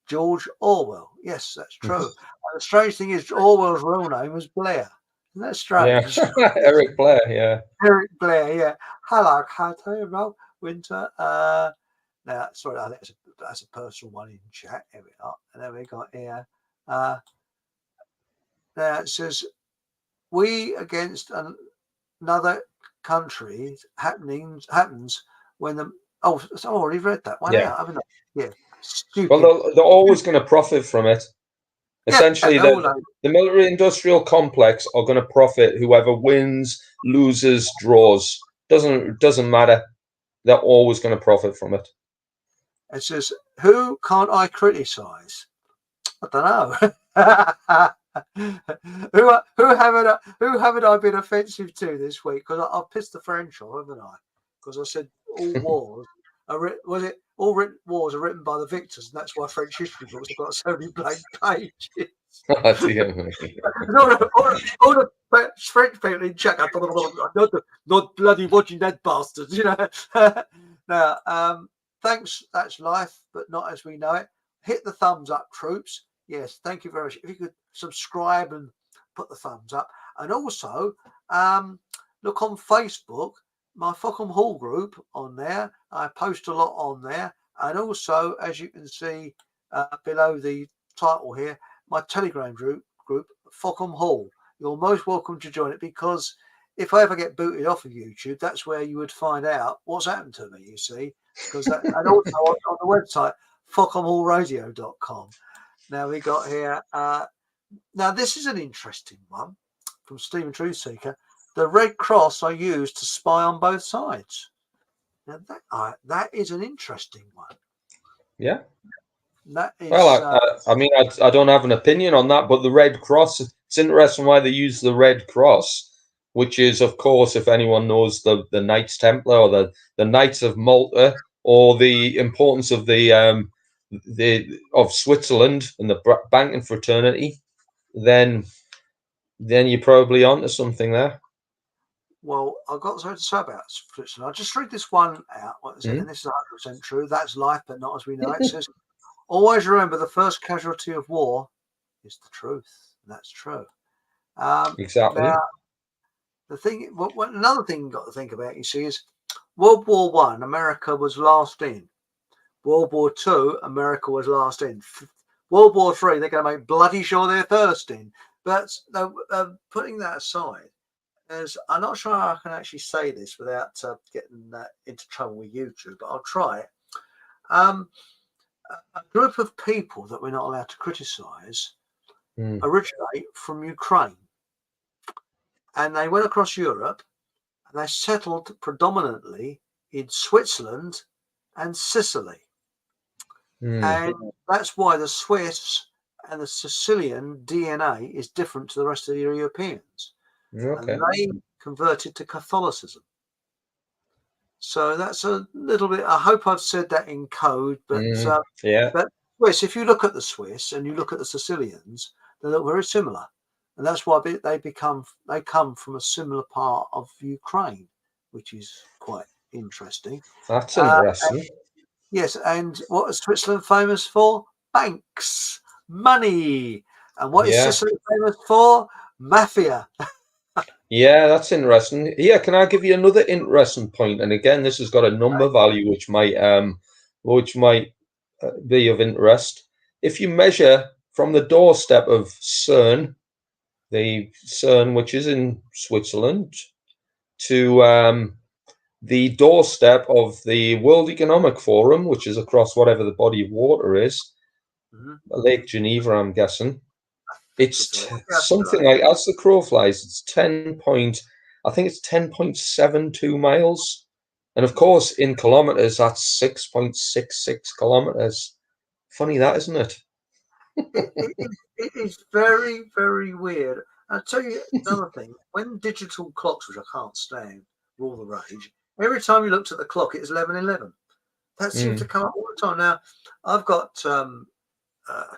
George Orwell. Yes, that's true. And the strange thing is, Orwell's real name was Blair. Isn't that strange? Yeah. Eric Blair. Yeah. Eric Blair. Yeah. Hello, Cato, Winter. Now, sorry, I think that's a personal one in chat. Here we are. And then we got here. Now it says, we against another country happens when the I've already read that one out, haven't I? Yeah. Stupid. Well, they're always going to profit from it. Essentially, the military industrial complex are going to profit. Whoever wins, loses, draws. Doesn't matter. They're always going to profit from it. It says, who can't I criticize? I don't know. who haven't I been offensive to this week? Because I've pissed the French off, haven't I? Because I said all wars all wars are written by the victors, and that's why French history books have got so many blank pages. all the French people in chat, not bloody watching that bastards, Now, thanks. That's life, but not as we know it. Hit the thumbs up, troops. Yes, thank you very much. If you could subscribe and put the thumbs up. And also, look on Facebook, my Fockham Hall group on there. I post a lot on there. And also, as you can see below the title here, my Telegram group, Fockham Hall. You're most welcome to join it, because if I ever get booted off of YouTube, that's where you would find out what's happened to me, you see. Because and also on the website, fockhamhallradio.com. Now we got here, now this is an interesting one from Stephen Truthseeker. The red cross I use to spy on both sides. Now that is an interesting one. Yeah. That is, well, I mean, I don't have an opinion on that, but the red cross, it's interesting why they use the red cross, which is, of course, if anyone knows the Knights Templar or the Knights of Malta, or the importance of of Switzerland and the banking fraternity, then you're probably onto something there. Well, I've got something to say about Switzerland. I'll just read this one out. What is it? And this is 100% true. That's life, but not as we know it. It says, always remember the first casualty of war is the truth. And that's true. Exactly. Now, the thing, another thing you've got to think about, you see, is World War One, America was last in. World War Two, America was last in. World War Three, they're going to make bloody sure they're first in. But putting that aside, as I'm not sure I can actually say this without getting into trouble with YouTube, but I'll try it. A group of people that we're not allowed to criticize originate from Ukraine. And they went across Europe, and they settled predominantly in Switzerland and Sicily. And that's why the Swiss and the Sicilian DNA is different to the rest of the Europeans. Okay. And they converted to Catholicism. So that's a little bit, I hope I've said that in code, but but Swiss, if you look at the Swiss and you look at the Sicilians, they look very similar. And that's why they come from a similar part of Ukraine, which is quite interesting. That's interesting. Yes, and what is Switzerland famous for? Banks, money. And what is Sicily famous for? Mafia. Yeah, that's interesting. Yeah, can I give you another interesting point? And again, this has got a number value which might be of interest. If you measure from the doorstep of CERN, the CERN which is in Switzerland, to the doorstep of the World Economic Forum, which is across whatever the body of water is, Lake Geneva, I'm guessing. It's something like, as the crow flies, it's 10.72 miles. And of course, in kilometers, that's 6.66 kilometers. Funny that, isn't it? It is very, very weird. I'll tell you another thing. When digital clocks, which I can't stand, were all the rage, every time you looked at the clock, it was 11:11. That seems to come up all the time. Now, I've got a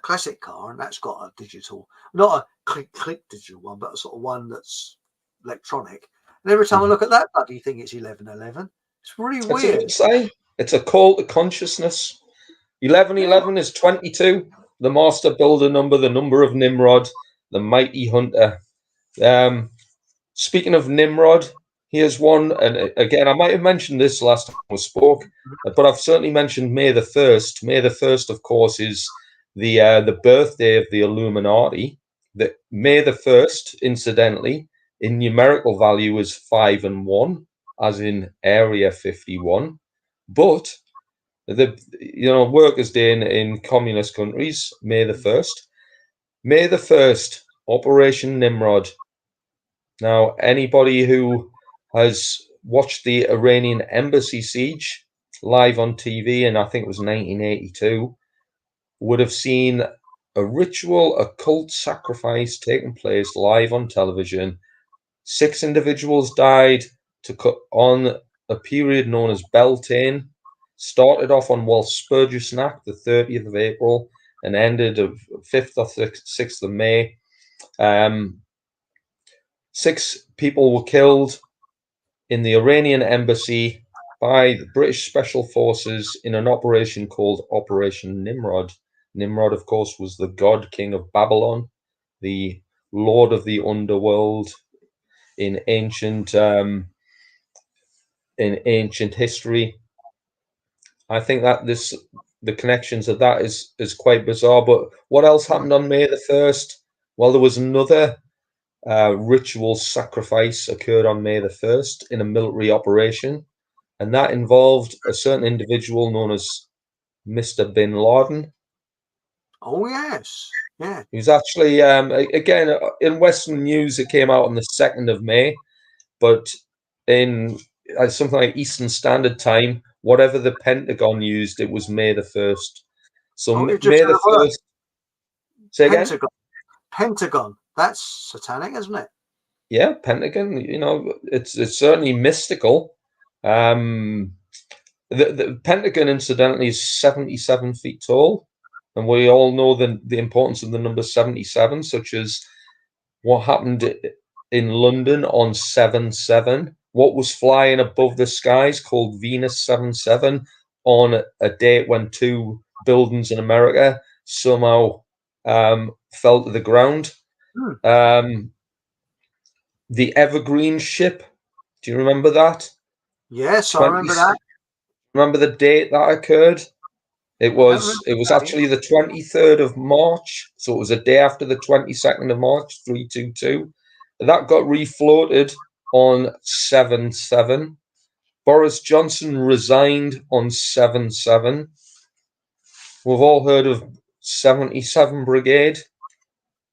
classic car, and that's got a digital, not a click digital one, but a sort of one that's electronic. And every time I look at that bloody thing, it's 11:11. It's really weird. It's a call to consciousness. 11:11 is 22, the master builder number, the number of Nimrod, the mighty hunter. Speaking of Nimrod, here's one, and again, I might have mentioned this last time we spoke, but I've certainly mentioned May the 1st. May the 1st, of course, is the birthday of the Illuminati. That May the 1st, incidentally, in numerical value is 5 and 1, as in Area 51. But Workers' Day in communist countries, May the 1st. May the 1st, Operation Nimrod. Now, anybody who has watched the Iranian embassy siege live on TV, and I think it was 1982, would have seen a ritual occult sacrifice taking place live on television. 6 individuals died to cut on a period known as Beltane. Started off on Walpurgisnacht, the 30th of April, and ended of 5th or 6th of May. 6 people were killed in the Iranian embassy by the British Special Forces in an operation called Operation Nimrod. Nimrod, of course, was the god king of Babylon, the lord of the underworld in ancient history. I think that the connections of that is quite bizarre. But what else happened on May the 1st? Well, there was another ritual sacrifice occurred on May the 1st in a military operation, and that involved a certain individual known as Mr. Bin Laden. Oh yes, yeah. He was actually again in Western news. It came out on the 2nd of May, but in something like Eastern Standard Time, whatever the Pentagon used, it was May the 1st. So Oh, you just May said the a word. 1st. Say again? Pentagon. Pentagon. That's satanic, isn't it? Yeah, Pentagon. You know, it's certainly mystical. The Pentagon, incidentally, is 77 feet tall, and we all know the importance of the number 77, such as what happened in London on 7/7. What was flying above the skies called Venus 7/7 on a date when two buildings in America somehow fell to the ground. The Evergreen ship. Do you remember that? Yes, I remember that. Remember the date that occurred? It was actually the 23rd of March, so it was a day after the 22nd of March, 322. That got refloated on 7/7. Boris Johnson resigned on 7/7. We've all heard of 77 Brigade.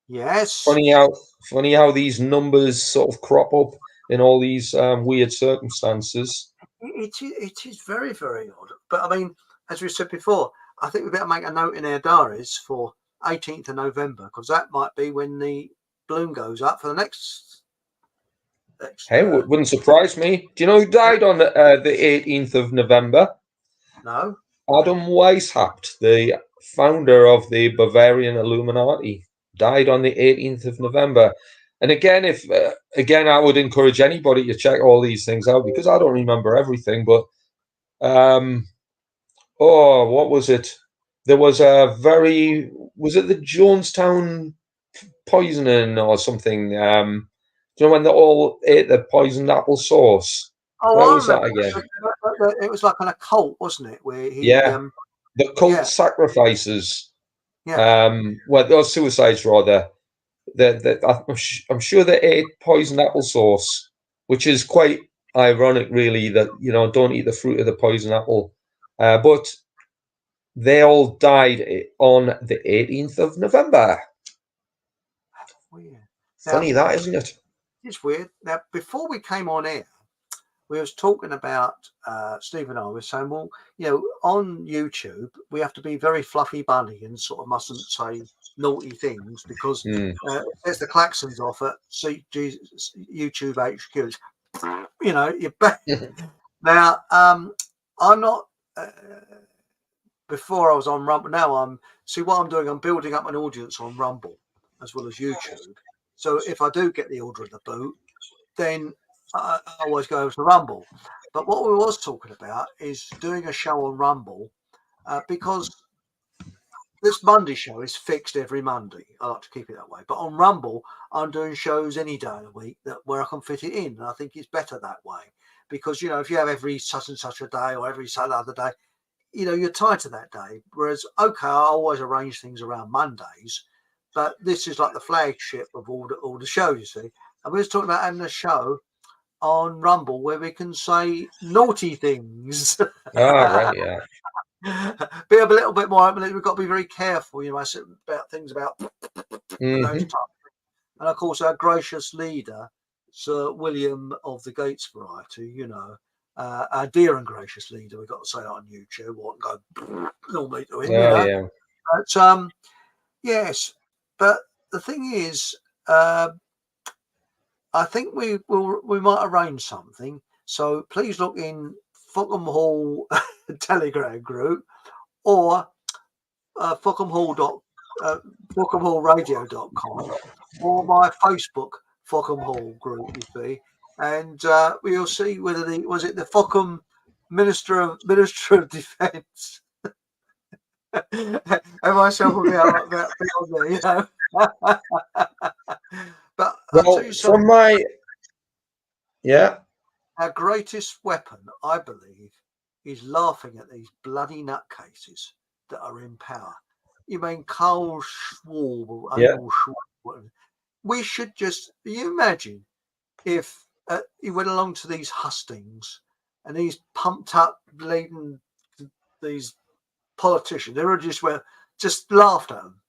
Yes. Funny how these numbers sort of crop up in all these weird circumstances. It is very, very odd. But I mean, as we said before, I think we better make a note in our diaries for 18th of November, because that might be when the balloon goes up for the next Hey, wouldn't surprise me. Do you know who died on the 18th of November? No. Adam Weishaupt, the founder of the Bavarian Illuminati, died on the 18th of November. And again, I would encourage anybody to check all these things out, because I don't remember everything. But what was it? There was was it the Jonestown poisoning or something? Do you know when they all ate the poisoned apple sauce? Oh, Where I was that remember. again? It was like an occult, wasn't it? Where he, Yeah, the cult sacrifices. yeah. Well, those suicides rather. I'm sure they ate poisoned apple sauce, which is quite ironic, really. That don't eat the fruit of the poison apple, but they all died on the 18th of November. Weird. Funny that, isn't it? It's weird. Now, before we came on air, we was talking about Steve and I was saying, well, on YouTube we have to be very fluffy bunny and sort of mustn't say naughty things, because it's the klaxons off at YouTube HQ. You're back. Now, I'm not. Before I was on Rumble. Now what I'm doing. I'm building up an audience on Rumble as well as YouTube. So if I do get the order of the boot, then I always go over to Rumble. But what we was talking about is doing a show on Rumble, because this Monday show is fixed every Monday. I like to keep it that way. But on Rumble, I'm doing shows any day of the week where I can fit it in. And I think it's better that way, because, if you have every such and such a day or every other day, you're tied to that day. Whereas, okay, I always arrange things around Mondays, but this is like the flagship of all the shows, you see. And we was talking about having a show on Rumble where we can say naughty things. Right, yeah. Be a little bit more open. We've got to be very careful, about things about those types. And of course, our gracious leader, Sir William of the Gates variety, our dear and gracious leader, we've got to say that on YouTube. What go normally to him, Yeah. But yes, but the thing is, I think we might arrange something. So please look in Fockham Hall Telegram group, or FockhamHallradio.com, or my Facebook Fockham Hall group, you see, and we'll see whether was it the Fockham Minister of Defence. And myself will be out that bit on there, But I'll tell Well, you from something. my yeah, Our greatest weapon, I believe, is laughing at these bloody nutcases that are in power. You mean Karl Schwab or yeah, Emil Schwab? We should just. You imagine if he went along to these hustings and these pumped up, bleeding these politicians, they were just laughed at them.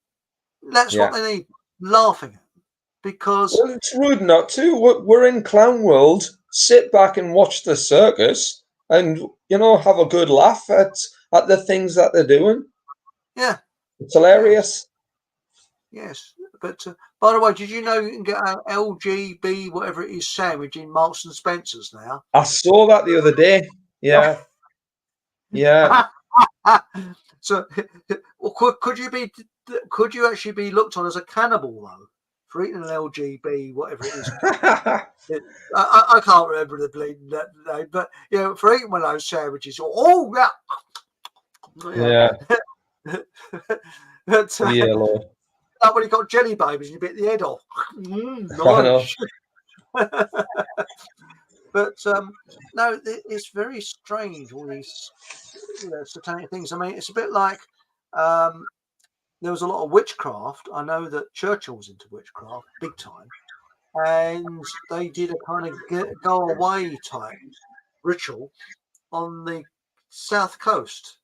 That's what yeah. they need, laughing at them, because Well, it's rude not to. We're in clown world. Sit back and watch the circus, and have a good laugh at the things that they're doing. yeah, It's yes, hilarious. yes. But by the way, did you know you can get an LGB whatever it is sandwich in Marks and Spencers now? I saw that the other day. Yeah, yeah. So, well, could you actually be looked on as a cannibal though for eating an LGB whatever it is? I can't remember the bleeding name, but for eating one of those sandwiches, oh Yeah, yeah. But yeah, Lord. like when you got jelly babies and you bit the head off. I know. Nice. But no, it's very strange, all these satanic things. I mean, it's a bit like there was a lot of witchcraft. I know that Churchill was into witchcraft big time, and they did a kind of go away type ritual on the south coast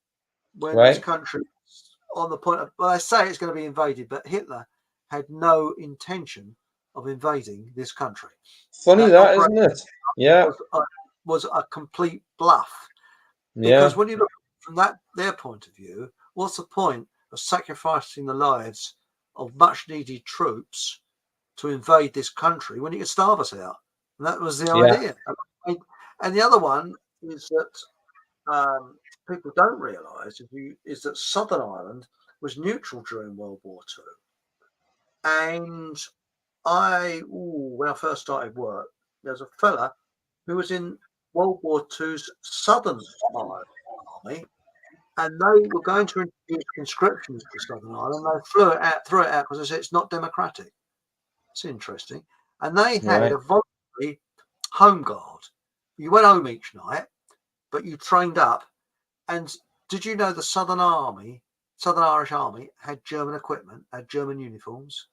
when this Right. country was on the point of, well, I say it's going to be invaded, but Hitler had no intention of invading this country. Funny That that, operation isn't it? Yeah, was a complete bluff, because yeah, when you look from their point of view, what's the point of sacrificing the lives of much needed troops to invade this country when you can starve us out? And that was the yeah. idea. And the other one is that people don't realise is that Southern Ireland was neutral during World War II. And when I first started work, there's a fella who was in World War II's Southern Ireland Army, and they were going to introduce conscriptions to Southern Ireland. They threw it out because they said it's not democratic. It's interesting. And they had Right. a voluntary home guard. You went home each night, but you trained up. And did you know the Southern Irish Army had German equipment, had German uniforms,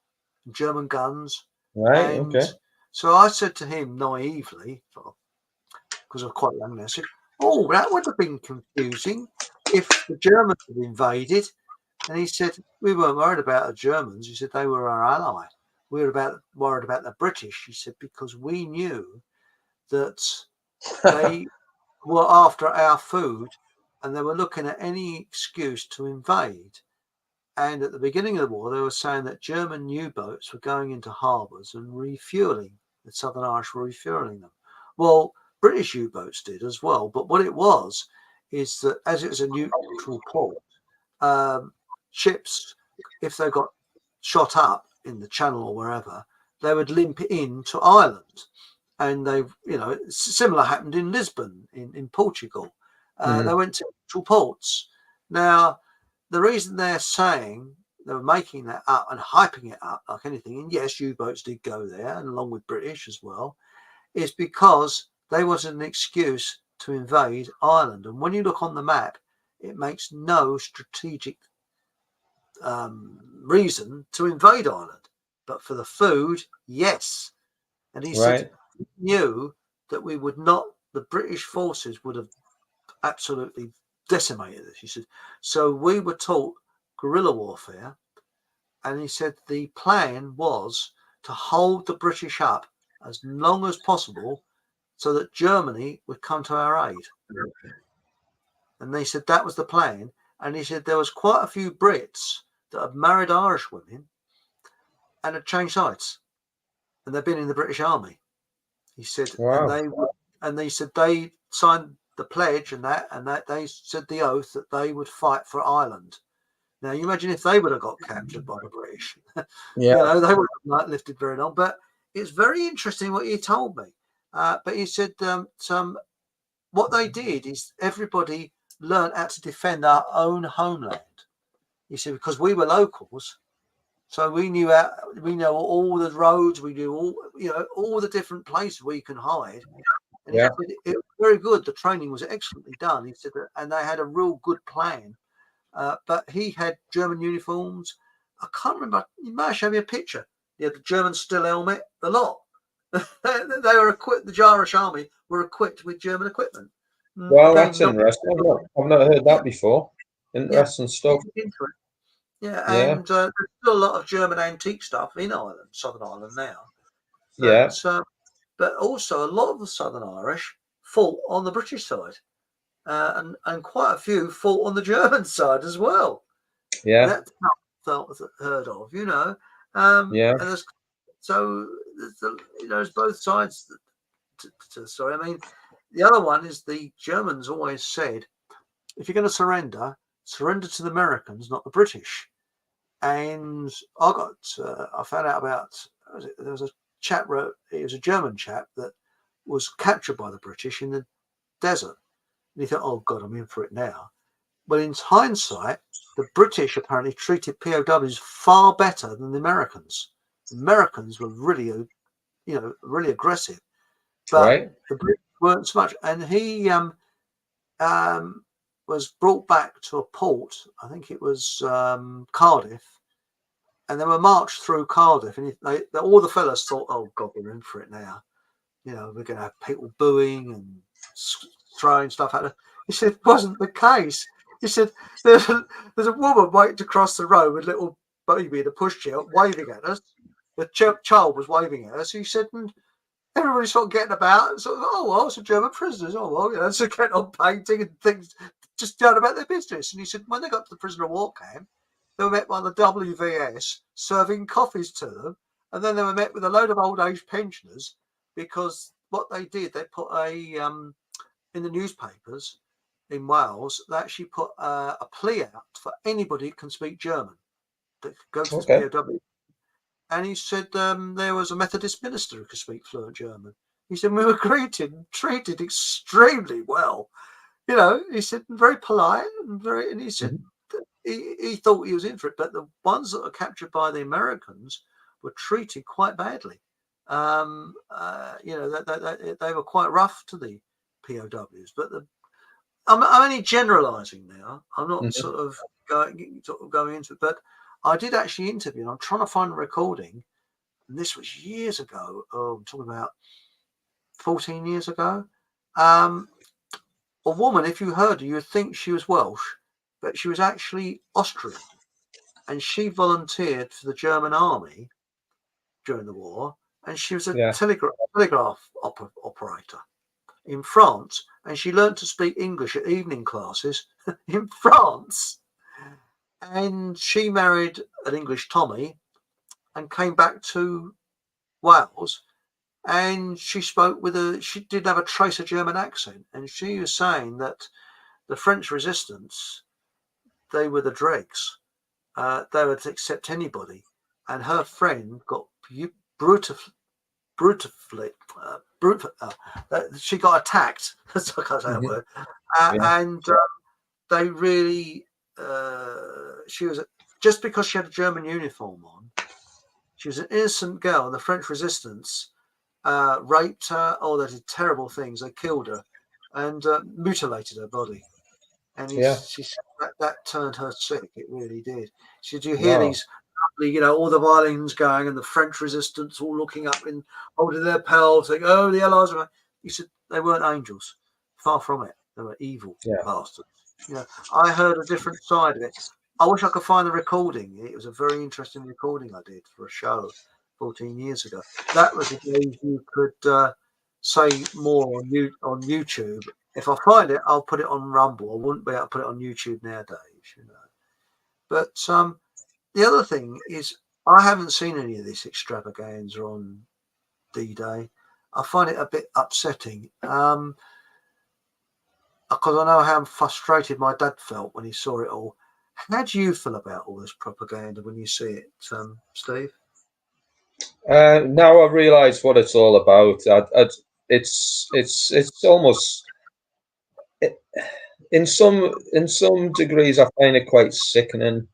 German guns? Right. And Okay. so I said to him naively, because I was quite young then, I said, oh, that would have been confusing if the Germans had invaded. And he said, we weren't worried about the Germans. He said, they were our ally. We were worried about the British. He said, because we knew that they were after our food and they were looking at any excuse to invade. And at the beginning of the war, they were saying that German U-boats were going into harbours and refueling. The Southern Irish were refueling them. Well, British U-boats did as well. But what it was is that as it was a neutral port, ships, if they got shot up in the channel or wherever, they would limp in to Ireland. And similar happened in Lisbon, in Portugal. They went to neutral ports. Now, the reason they're saying they were making that up and hyping it up like anything, and yes, U-boats did go there, and along with British as well, is because they wanted an excuse to invade Ireland. And when you look on the map, it makes no strategic reason to invade Ireland. But for the food, yes. And he said Right. he knew that we would not, the British forces would have absolutely decimated us. He said, so we were taught guerrilla warfare. And he said the plan was to hold the British up as long as possible so that Germany would come to our aid. And they said that was the plan. And he said there was quite a few Brits that had married Irish women and had changed sides. And they've been in the British Army. He said, Wow. and they said they signed the pledge and that they said the oath that they would fight for Ireland. Now you imagine if they would have got captured by the British, Yeah. they would have not lifted very long. But it's very interesting what he told me. But he said what they did is everybody learned how to defend our own homeland. He said because we were locals, So we know all the roads, we knew all the different places where you can hide. And he said it was very good. The training was excellently done. He said and they had a real good plan. But he had German uniforms. I can't remember. You might show me a picture. He had the German steel helmet, the lot. They were equipped. The Irish army were equipped with German equipment. Well, Again, that's interesting. I've not heard that before. Interesting stuff. Yeah, and there's still a lot of German antique stuff in Ireland, Southern Ireland now. But also a lot of the Southern Irish fought on the British side, and quite a few fought on the German side as well. Yeah, that's not heard of, yeah. And there's both sides to the story. I mean, the other one is the Germans always said, if you're going to surrender to the Americans, not the British. And I found out about, there was a chap wrote, it was a German chap that was captured by the British in the desert. And he thought, oh God, I'm in for it now. But in hindsight, the British apparently treated POWs far better than the Americans. The Americans were really, really aggressive, but the British weren't so much. And he was brought back to a port. I think it was Cardiff, and they were marched through Cardiff. And all the fellas thought, "Oh God, we're in for it now. We're going to have people booing and throwing stuff at us." He said, "It wasn't the case." He said, there's a woman waiting to cross the road with a little baby in a pushchair waving at us. The child was waving at us. He said, and everybody sort of getting about and sort of, oh, well, it's a German prisoners. Oh, well, so getting on painting and things, just down about their business. And he said, when they got to the prisoner of war camp, they were met by the WVS serving coffees to them. And then they were met with a load of old age pensioners, because what they did, they put in the newspapers in Wales, they actually put a plea out for anybody who can speak German that could go to this POW. And he said there was a Methodist minister who could speak fluent German. He said we were treated extremely well. He said very polite and he said he thought he was in for it, but the ones that were captured by the Americans were treated quite badly. They were quite rough to the POWs, but I'm only generalising now. I'm not sort of going into it, but I did actually interview, and I'm trying to find a recording. And this was years ago. I'm talking about 14 years ago. A woman, if you heard her, you would think she was Welsh, but she was actually Austrian, and she volunteered for the German army during the war, and she was a telegraph operator in France, and she learned to speak English at evening classes in France. And she married an English Tommy and came back to Wales, and she spoke she did have a trace of German accent, and she was saying that the French resistance, they were the dregs. They would accept anybody, and her friend got she got attacked. That's I can't say that word. And they really, she was, just because she had a German uniform on, she was an innocent girl, and the French resistance raped her. Oh, they did terrible things. They killed her and mutilated her body. And she said that turned her sick. It really did. She said, you hear these, all the violins going, and the French resistance all looking up and holding their pearls, saying, "Oh, the Allies are." He said they weren't angels. Far from it. They were evil bastards. I heard a different side of it. I wish I could find the recording. It was a very interesting recording I did for a show 14 years ago. That was the days you could say more on YouTube. If I find it, I'll put it on Rumble. I wouldn't be able to put it on YouTube nowadays, But the other thing is, I haven't seen any of this extravaganza on D-Day. I find it a bit upsetting. Because I know how frustrated my dad felt when he saw it all. How do you feel about all this propaganda when you see it, Steve? Now I realise what it's all about. It's almost, in some degrees, I find it quite sickening,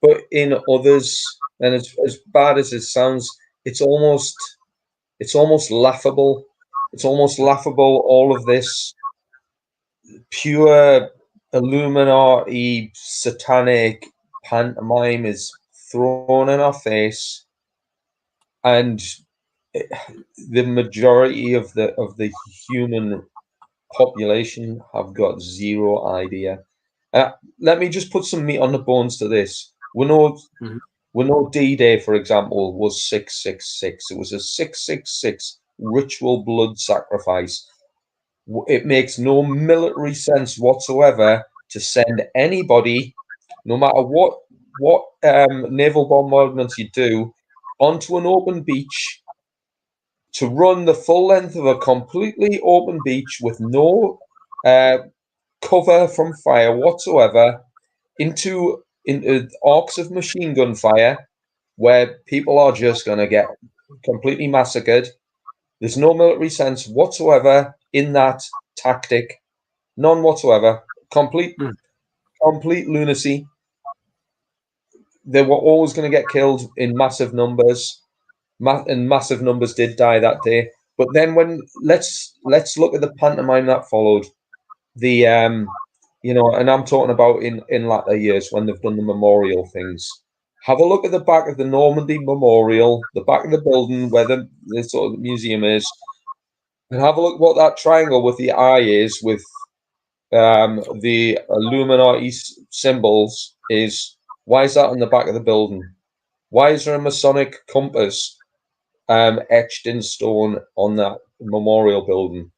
but in others, And as bad as it sounds, it's almost laughable. It's almost laughable. All of this pure Illuminati satanic pantomime is thrown in our face, and the majority of the human population have got zero idea. Let me just put some meat on the bones to this. We know D-Day, for example, was 666. It was a 666 ritual blood sacrifice. It makes no military sense whatsoever to send anybody, no matter what naval bombardments you do, onto an open beach to run the full length of a completely open beach with no cover from fire whatsoever into arcs of machine gun fire where people are just going to get completely massacred. There's no military sense whatsoever in that tactic, none whatsoever. Complete lunacy. They were always going to get killed in massive numbers, and massive numbers did die that day. But then let's look at the pantomime that followed. The and I'm talking about in latter years when they've done the memorial things. Have a look at the back of the Normandy Memorial, the back of the building where the sort of museum is, and have a look what that triangle with the eye is with the Illuminati symbols is. Why is that on the back of the building? Why is there a Masonic compass etched in stone on that memorial building?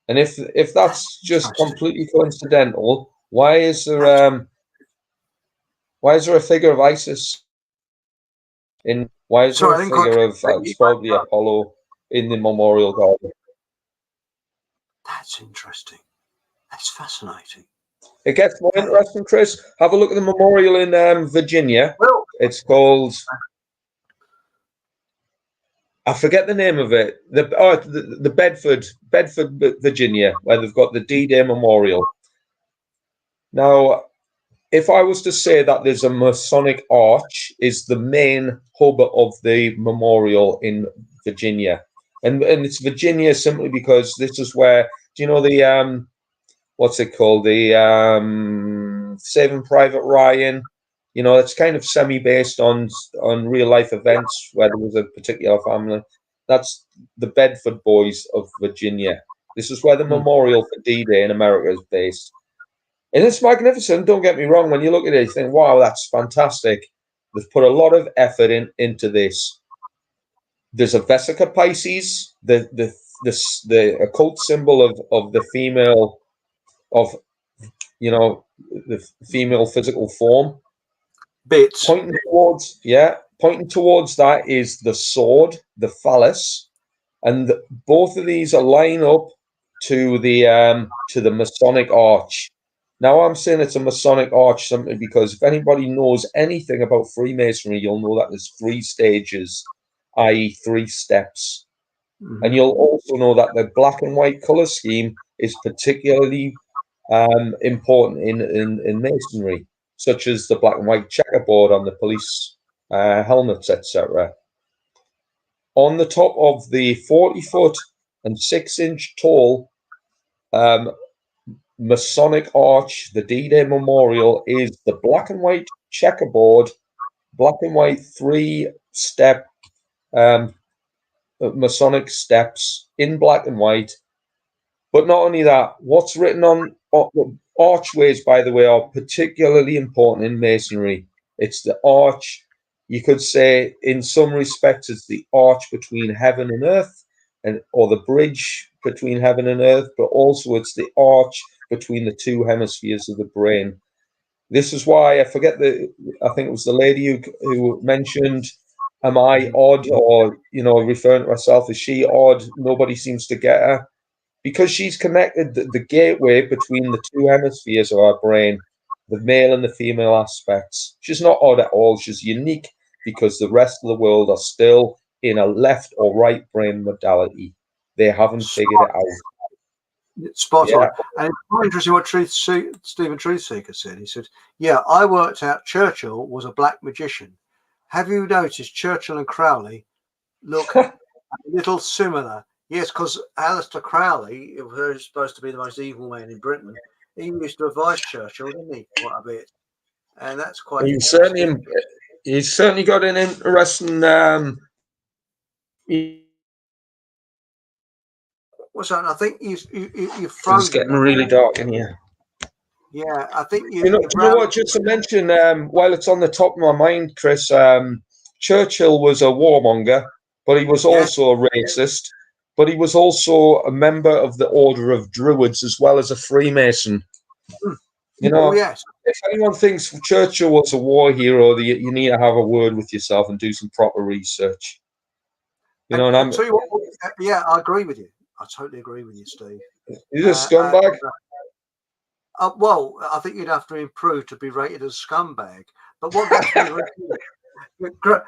And if that's just completely coincidental, why is there a figure of Isis in? Why is there a figure of probably Apollo in the memorial garden? That's interesting. That's fascinating. It gets more interesting, Chris. Have a look at the memorial in Virginia. Well, it's called. I forget the name of it. The Bedford, Virginia, where they've got the D-Day Memorial. Now, if I was to say that there's a Masonic arch, is the main hub of the memorial in Virginia, and it's Virginia simply because this is where, do you know the what's it called, the Saving Private Ryan? You know, it's kind of semi-based on real life events where there was a particular family. That's the Bedford Boys of Virginia. This is where the memorial for D-Day in America is based. And it's magnificent, don't get me wrong. When you look at it, you think, wow, that's fantastic. They've put a lot of effort into this. There's a Vesica Pisces, the occult symbol of the female, of, you know, the female physical form. Bits. Pointing towards that is the sword, the phallus, and both of these are line up to the Masonic arch. Now, I'm saying it's a Masonic arch simply because if anybody knows anything about Freemasonry, you'll know that there's 3 stages, i.e. 3 steps. And you'll also know that the black and white color scheme is particularly important in Masonry, such as the black and white checkerboard on the police helmets, etc. On the top of the 40-foot and 6-inch tall Masonic arch, the D-Day Memorial, is the black and white checkerboard, black and white 3-step Masonic steps in black and white. But not only that, what's written on archways, by the way, are particularly important in Masonry. It's the arch, you could say, in some respects, it's the arch between heaven and earth, or the bridge between heaven and earth, but also it's the arch between the 2 hemispheres of the brain. This is why I think it was the lady who mentioned, am I odd, or, referring to herself as she odd, nobody seems to get her. Because she's connected the gateway between the 2 hemispheres of our brain, the male and the female aspects. She's not odd at all. She's unique because the rest of the world are still in a left or right brain modality. They haven't figured it out. Spot on. And it's quite interesting what Stephen Truthseeker said. He said, yeah, I worked out Churchill was a black magician. have you noticed Churchill and Crowley look a little similar? Yes, because Aleister Crowley, who's supposed to be the most evil man in Britain, he used to advise Churchill, didn't he, quite a bit? And that's quite interesting. He's certainly got an interesting. What's that? I think you've It's getting really dark in here. Yeah, I think you know what? Just to mention, while it's on the top of my mind, Chris, Churchill was a warmonger, but he was also a racist. But he was also a member of the Order of Druids as well as a Freemason. You know, if anyone thinks Churchill was a war hero, you need to have a word with yourself and do some proper research. You know, and tell you what, yeah, I agree with you. I totally agree with you, Steve. He's a scumbag. Well, I think you'd have to improve to be rated as a scumbag. But what gets me grasp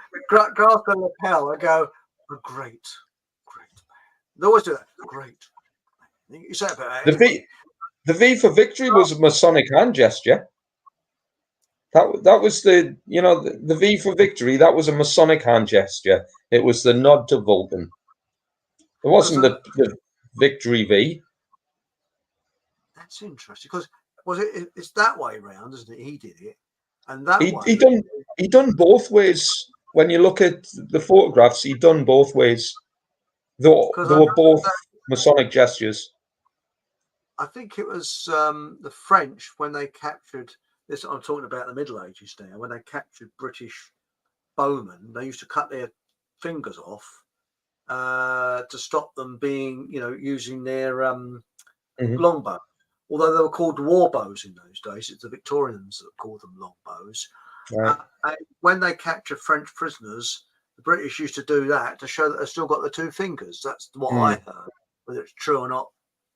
the lapel and go, great. They always do that. Great. You say about it. The V for victory was a Masonic hand gesture. That was the V for victory. That was a Masonic hand gesture. It was the nod to Vulcan. It wasn't the victory V. That's interesting because it's that way around, isn't it? He did it, and that he done both ways. When you look at the photographs, he done both ways. They were both Masonic gestures. I think it was the French when they captured this. I'm talking about the Middle Ages now. When they captured British bowmen, they used to cut their fingers off to stop them being, using their longbow. Although they were called war bows in those days, it's the Victorians that called them longbows. Right. And when they captured French prisoners, the British used to do that to show that they've still got the two fingers. That's what I heard. Whether it's true or not,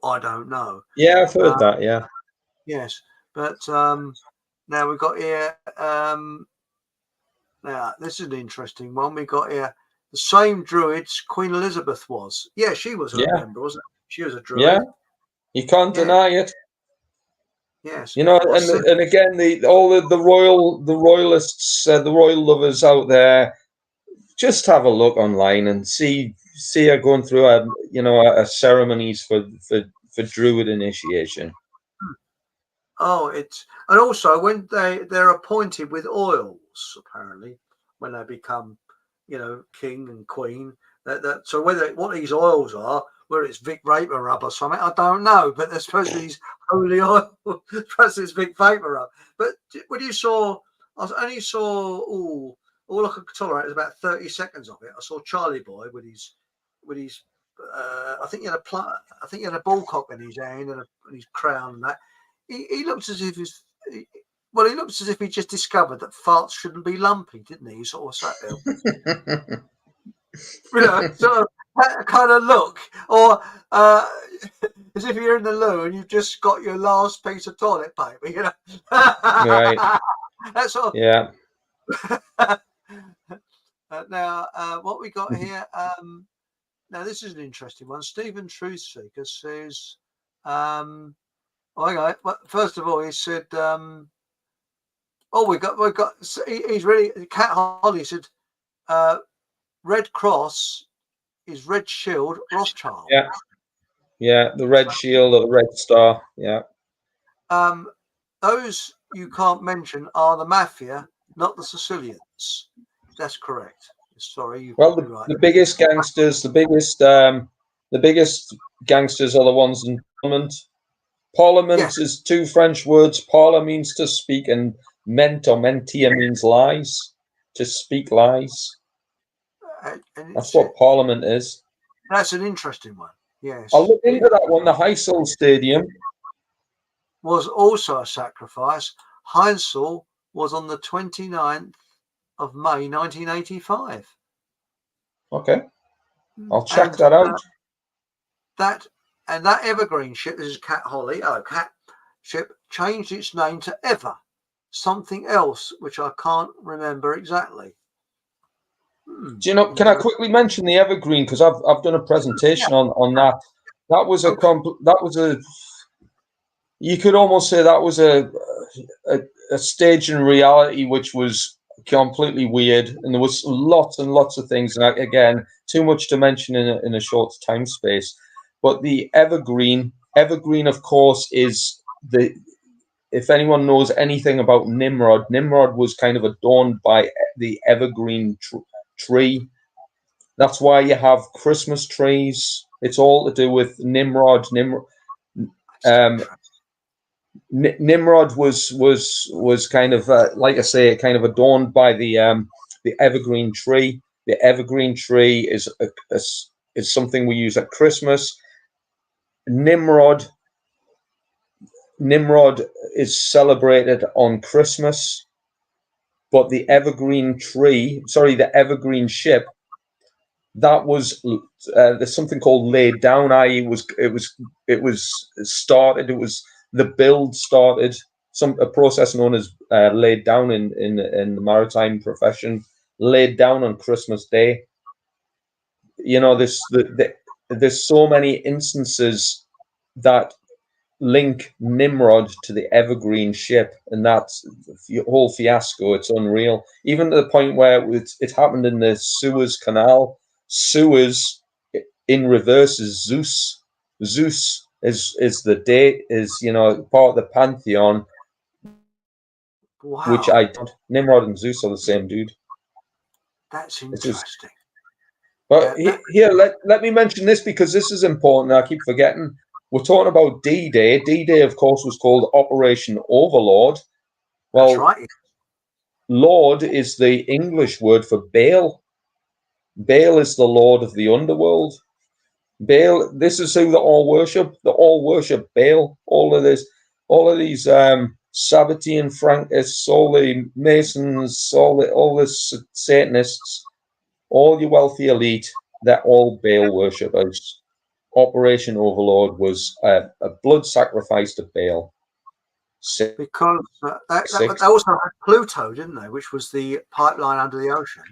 I don't know. Yeah, I've heard that. Yeah. Yes, but now we've got here. Now this is an interesting one. We got here the same druids Queen Elizabeth was. Yeah, she was a member, wasn't it? She was a druid. Yeah, you can't deny it. Yes, and again, all the royalists, the royal lovers out there, just have a look online and see her going through a ceremonies for druid initiation. Oh, and also when they're appointed with oils, apparently, when they become, king and queen. So what these oils are, whether it's Vic Vapor Rub or something, I don't know. But there's supposed to be these holy oil. Perhaps it's Vic Vapor Rub. But when I only saw all I could tolerate was about 30 seconds of it. I saw Charlie Boy with his I think he had a ball cock in his hand and his crown and that. He looked as if he looks as if he just discovered that farts shouldn't be lumpy, didn't he? He sort of sat there. Sort of that kind of look. Or as if you're in the loo and you've just got your last piece of toilet paper, Right. That sort of... Yeah. Now, what we got here... now, this is an interesting one. Stephen Truthseeker says... okay. Well, first of all, he said, we got. He's really. Cat Holly said, Red Cross is Red Shield Rothschild. Yeah, the Red Shield or the Red Star. Yeah. Those you can't mention are the mafia, not the Sicilians. That's correct. Sorry, the biggest gangsters, the biggest gangsters are the ones in Parliament. Parliament is two French words. Parler means to speak, and ment or mentia means lies, to speak lies. That's what Parliament is. That's an interesting one. Yes. I'll look into that one. The Heysel Stadium was also a sacrifice. Heysel was on the 29th of May, 1985. Okay. I'll check that out. That Evergreen ship, this is Cat Holly, Cat ship, changed its name to Ever, something else, which I can't remember exactly. Do you know, can I quickly mention the Evergreen? Because I've done a presentation on that. That was you could almost say that was a stage in reality which was completely weird, and there was lots and lots of things. And again, too much to mention in a short time space. But the evergreen, of course, is the. If anyone knows anything about Nimrod, Nimrod was kind of adorned by the evergreen tree. That's why you have Christmas trees. It's all to do with Nimrod. Nimrod was kind of like I say, kind of adorned by the evergreen tree. The evergreen tree is something we use at Christmas. Nimrod is celebrated on Christmas, but the evergreen ship, that was there's something called laid down. I.e., it was started. It was the build started. A process known as laid down in the maritime profession, laid down on Christmas Day. You know, there's so many instances that link Nimrod to the evergreen ship, and that's the whole fiasco. It's unreal, even to the point where it happened in the Suez Canal. Suez in reverse is Zeus. Zeus is the date, is, you know, part of the pantheon. Wow. Which Nimrod and Zeus are the same dude. That's interesting. But here, let me mention this, because this is important. I keep forgetting. We're talking about D-Day. D-Day, of course, was called Operation Overlord. Well, that's right. Lord is the English word for Baal. Baal is the lord of the underworld. Baal, this is who they all worship. They all worship Baal. All of these Sabbatean Frankists, all the Masons, all the Satanists, all your wealthy elite, they're all Baal worshippers. Operation Overlord was a blood sacrifice to Baal. Because they also had Pluto, didn't they? Which was the pipeline under the ocean,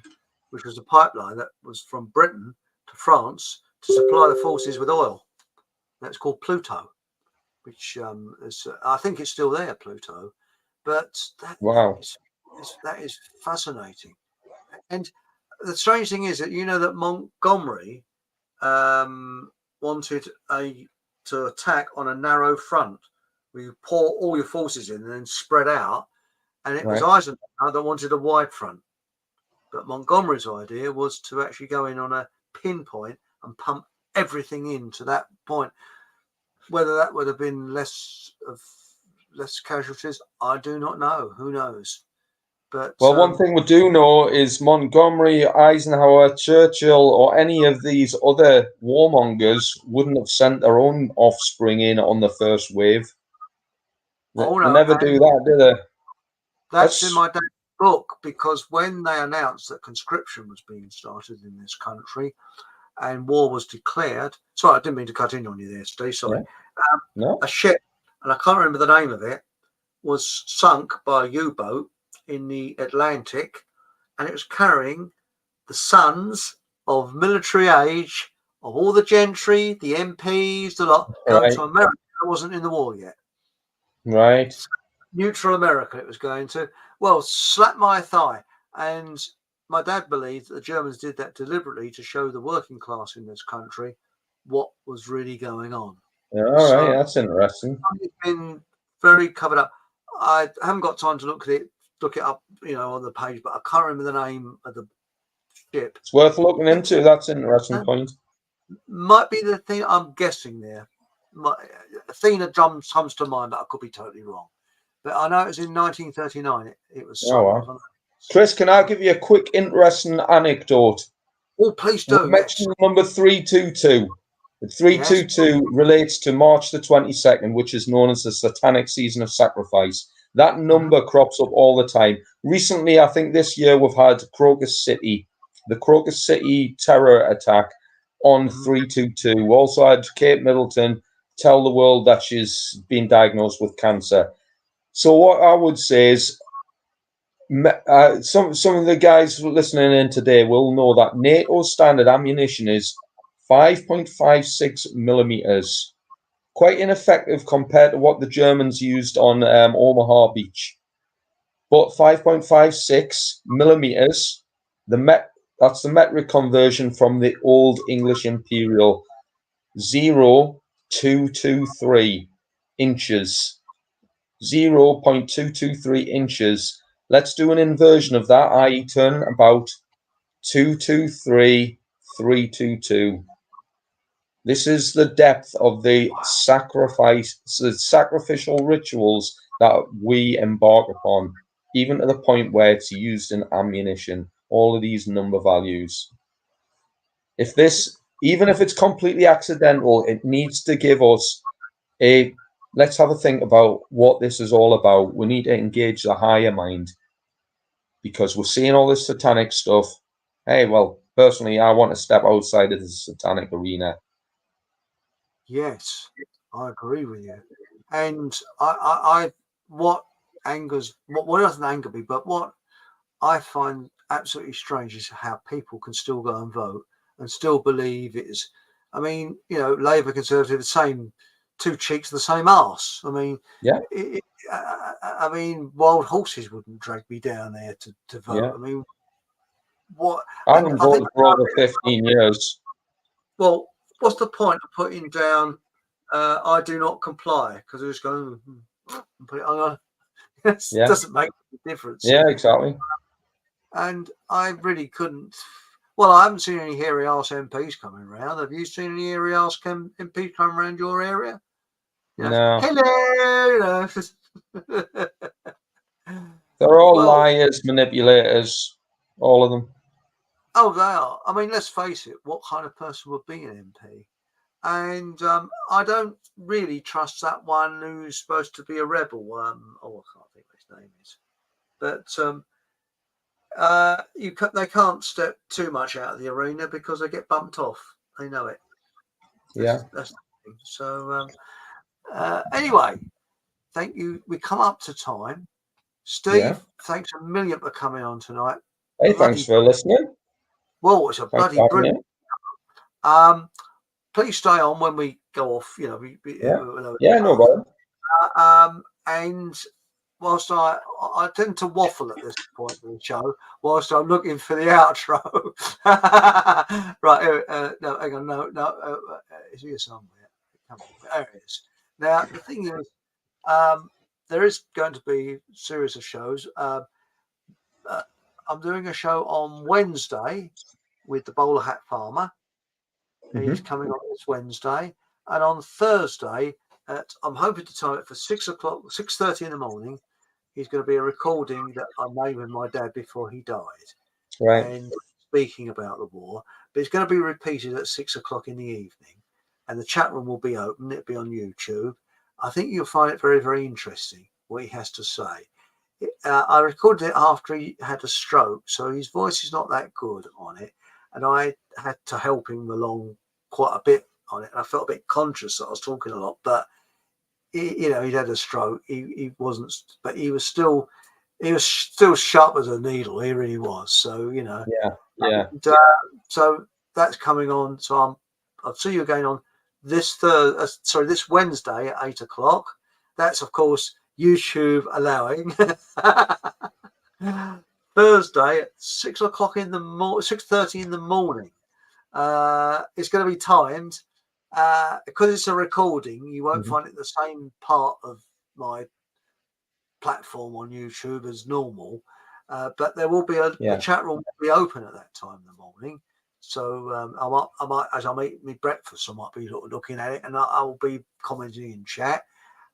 which was a pipeline that was from Britain to France to supply the forces with oil. That's called Pluto, which I think it's still there, Pluto. But that is fascinating. And the strange thing is that, you know, that Montgomery wanted to attack on a narrow front, where you pour all your forces in and then spread out. And it was Eisenhower that wanted a wide front. But Montgomery's idea was to actually go in on a pinpoint and pump everything into that point. Whether that would have been less casualties, I do not know. Who knows? But one thing we do know is Montgomery, Eisenhower, Churchill, or any of these other warmongers wouldn't have sent their own offspring in on the first wave. They never do that, do they? That's in my dad's book, because when they announced that conscription was being started in this country and war was declared, sorry, I didn't mean to cut in on you there, Steve, sorry. Yeah. No. A ship, and I can't remember the name of it, was sunk by a U-boat in the Atlantic, and it was carrying the sons of military age of all the gentry, the MPs, the lot, going to America. That wasn't in the war yet. Right. Neutral America it was going to. Well, slap my thigh. And my dad believed that the Germans did that deliberately to show the working class in this country what was really going on. All right, that's interesting. It's been very covered up. I haven't got time to look it up, you know, on the page, but I can't remember the name of the ship. It's worth looking into. That's an interesting point. Might be the thing I'm guessing there. Athena comes to mind, but I could be totally wrong. But I know it was in 1939. It was. Wow. Chris, can I give you a quick, interesting anecdote? Oh, please do. We mentioned number 322. The 322 relates to March the 22nd, which is known as the satanic season of sacrifice. That number crops up all the time. Recently, I think this year, we've had Crocus City, the Crocus City terror attack on 322. We also had Kate Middleton tell the world that she's been diagnosed with cancer. So what I would say is, some of the guys listening in today will know that NATO's standard ammunition is 5.56 millimeters. Quite ineffective compared to what the Germans used on Omaha Beach. but 5.56 millimeters. That's the metric conversion from the Old English Imperial. 0.223 inches. 0.223 inches. Let's do an inversion of that, i.e. turn about 223,322. This is the depth of the sacrificial rituals that we embark upon, even to the point where it's used in ammunition. All of these number values. Even if it's completely accidental, it needs to give us let's have a think about what this is all about. We need to engage the higher mind, because we're seeing all this satanic stuff. Hey, well, personally, I want to step outside of the satanic arena. Yes, I agree with you. And what doesn't anger me, but what I find absolutely strange is how people can still go and vote and still believe it is. I mean, Labour, Conservative, the same two cheeks, the same arse. I mean, yeah. I mean, wild horses wouldn't drag me down there to vote. Yeah. I mean, what? I haven't voted for over 15 years. Well, what's the point of putting down I do not comply? Because they're just going put it on. It doesn't make a difference. Yeah, exactly. And I really couldn't. Well, I haven't seen any hairy arse MPs coming around. Have you seen any hairy arse MPs coming around your area? No. Hello. They're all liars, manipulators, all of them. Oh, they are. I mean, let's face it. What kind of person would be an MP? And I don't really trust that one who's supposed to be a rebel. I can't think what his name is. But they can't step too much out of the arena because they get bumped off. They know it. That's the thing. So anyway, thank you. We come up to time. Steve, thanks a million for coming on tonight. Hey, thanks for listening. Well, it's a bloody brilliant. Please stay on when we go off. No problem. And whilst I tend to waffle at this point in the show, whilst I'm looking for the outro. Right, no, hang on, no, it's here somewhere. There it is. Now the thing is, there is going to be a series of shows. I'm doing a show on Wednesday with the bowler hat farmer. He's coming on this Wednesday, and on Thursday I'm hoping to time it for 6:30 in the morning. He's going to be a recording that I made with my dad before he died, right? And speaking about the war, but it's going to be repeated at 6:00 in the evening, and the chat room will be open. It'll be on YouTube. I think you'll find it very, very interesting what he has to say. I recorded it after he had a stroke, so his voice is not that good on it. And I had to help him along quite a bit on it. And I felt a bit conscious that I was talking a lot, but he'd had a stroke. He wasn't, but he was still sharp as a needle. He really was. So yeah. And, so that's coming on. So I'll see you again on this Wednesday at 8:00. That's of course YouTube allowing. Thursday at 6:00 in the morning, 6:30 in the morning. It's going to be timed because it's a recording. You won't find it the same part of my platform on YouTube as normal, but there will be the chat room will be open at that time in the morning. So I might as I make my breakfast, I might be looking at it, and I will be commenting in chat.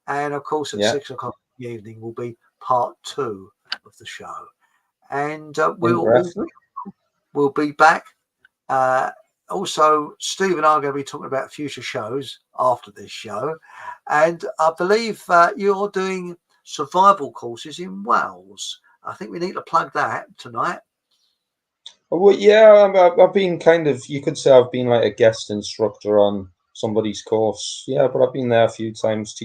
And of course, at 6:00 in the evening will be part 2 of the show. And we'll be back. Also, Steve and I are going to be talking about future shows after this show. And I believe you're doing survival courses in Wales. I think we need to plug that tonight. Well, yeah, I've been you could say I've been like a guest instructor on somebody's course. Yeah, but I've been there a few times.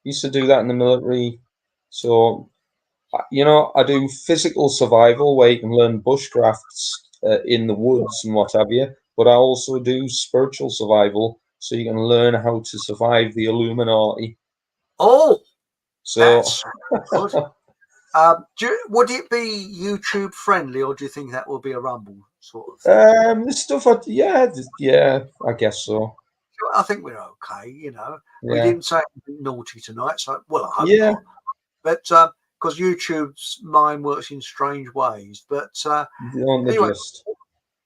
Used to do that in the military. So, I do physical survival where you can learn bushcrafts in the woods and what have you. But I also do spiritual survival, so you can learn how to survive the Illuminati. Oh, so that's good. Would it be YouTube friendly, or do you think that will be a Rumble sort of thing? The stuff, yeah, I guess so. I think we're okay. You know, we Yeah, didn't say anything naughty tonight, so well, I hope yeah, not. But because YouTube's mind works in strange ways. But on the anyway, gist.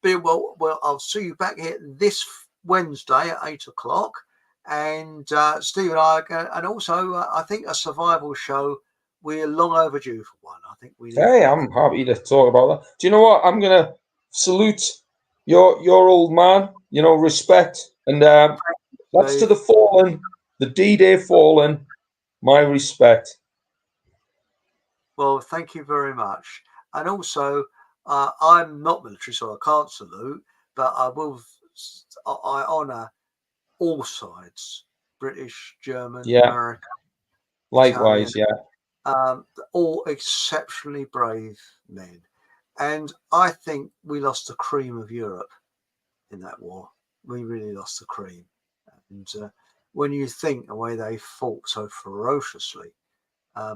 well, I'll see you back here this Wednesday at 8 o'clock, and Steve and I, and also I think a survival show. We're long overdue for one. I think we need. Hey, I'm happy to talk about that. Do you know what? I'm gonna salute your old man. You know, respect, and that's to Steve. the fallen, the D-Day fallen. My respect. Well, thank you very much. And also, I'm not military, so I can't salute, but I will. I honour all sides: British, German, Yeah, American, Italian. likewise. Yeah, All exceptionally brave men. And I think we lost the cream of Europe in that war. We really lost the cream. And when you think the way they fought so ferociously,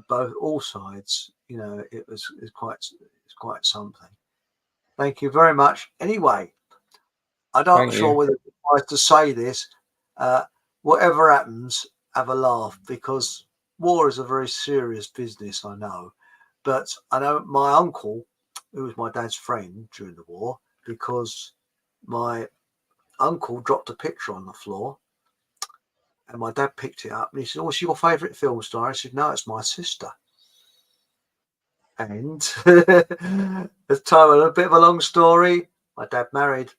both all sides, you know, it's quite something. Thank you very much. Anyway, I'm not thank sure you. whether it's wise to say this. Uh, whatever happens, have a laugh, because war is a very serious business. I know, but I know my uncle, who was my dad's friend during the war, because my uncle dropped a picture on the floor. And my dad picked it up and he said, "What's your favourite film star?" I said, "No, it's my sister." And the time, a bit of a long story. My dad married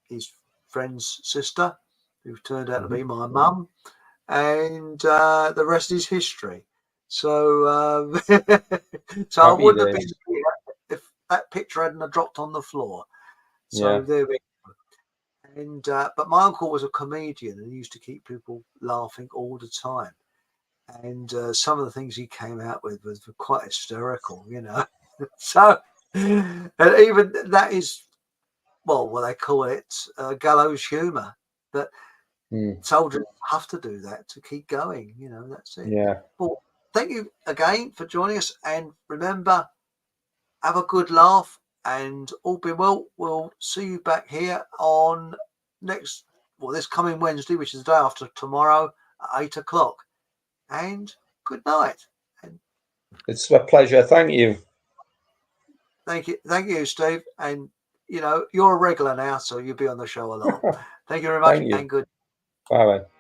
his friend's sister, who turned out to be my mum, and the rest is history. So, so I Happy wouldn't have been days. here if that picture hadn't have dropped on the floor. So Yeah, there we go. And but my uncle was a comedian and he used to keep people laughing all the time. And some of the things he came out with were quite hysterical, you know. So, and even that is, well, what they call it, gallows humour. But soldiers have to do that to keep going, you know. That's it. yeah. Well, thank you again for joining us, and remember, have a good laugh, and all be well. We'll see you back here on this coming Wednesday, which is the day after tomorrow at 8 o'clock. And good night. And It's a pleasure. Thank you. thank you, Steve. And you know, you're a regular now, so you'll be on the show a lot. Thank you very much, Thank you. and good. Bye bye.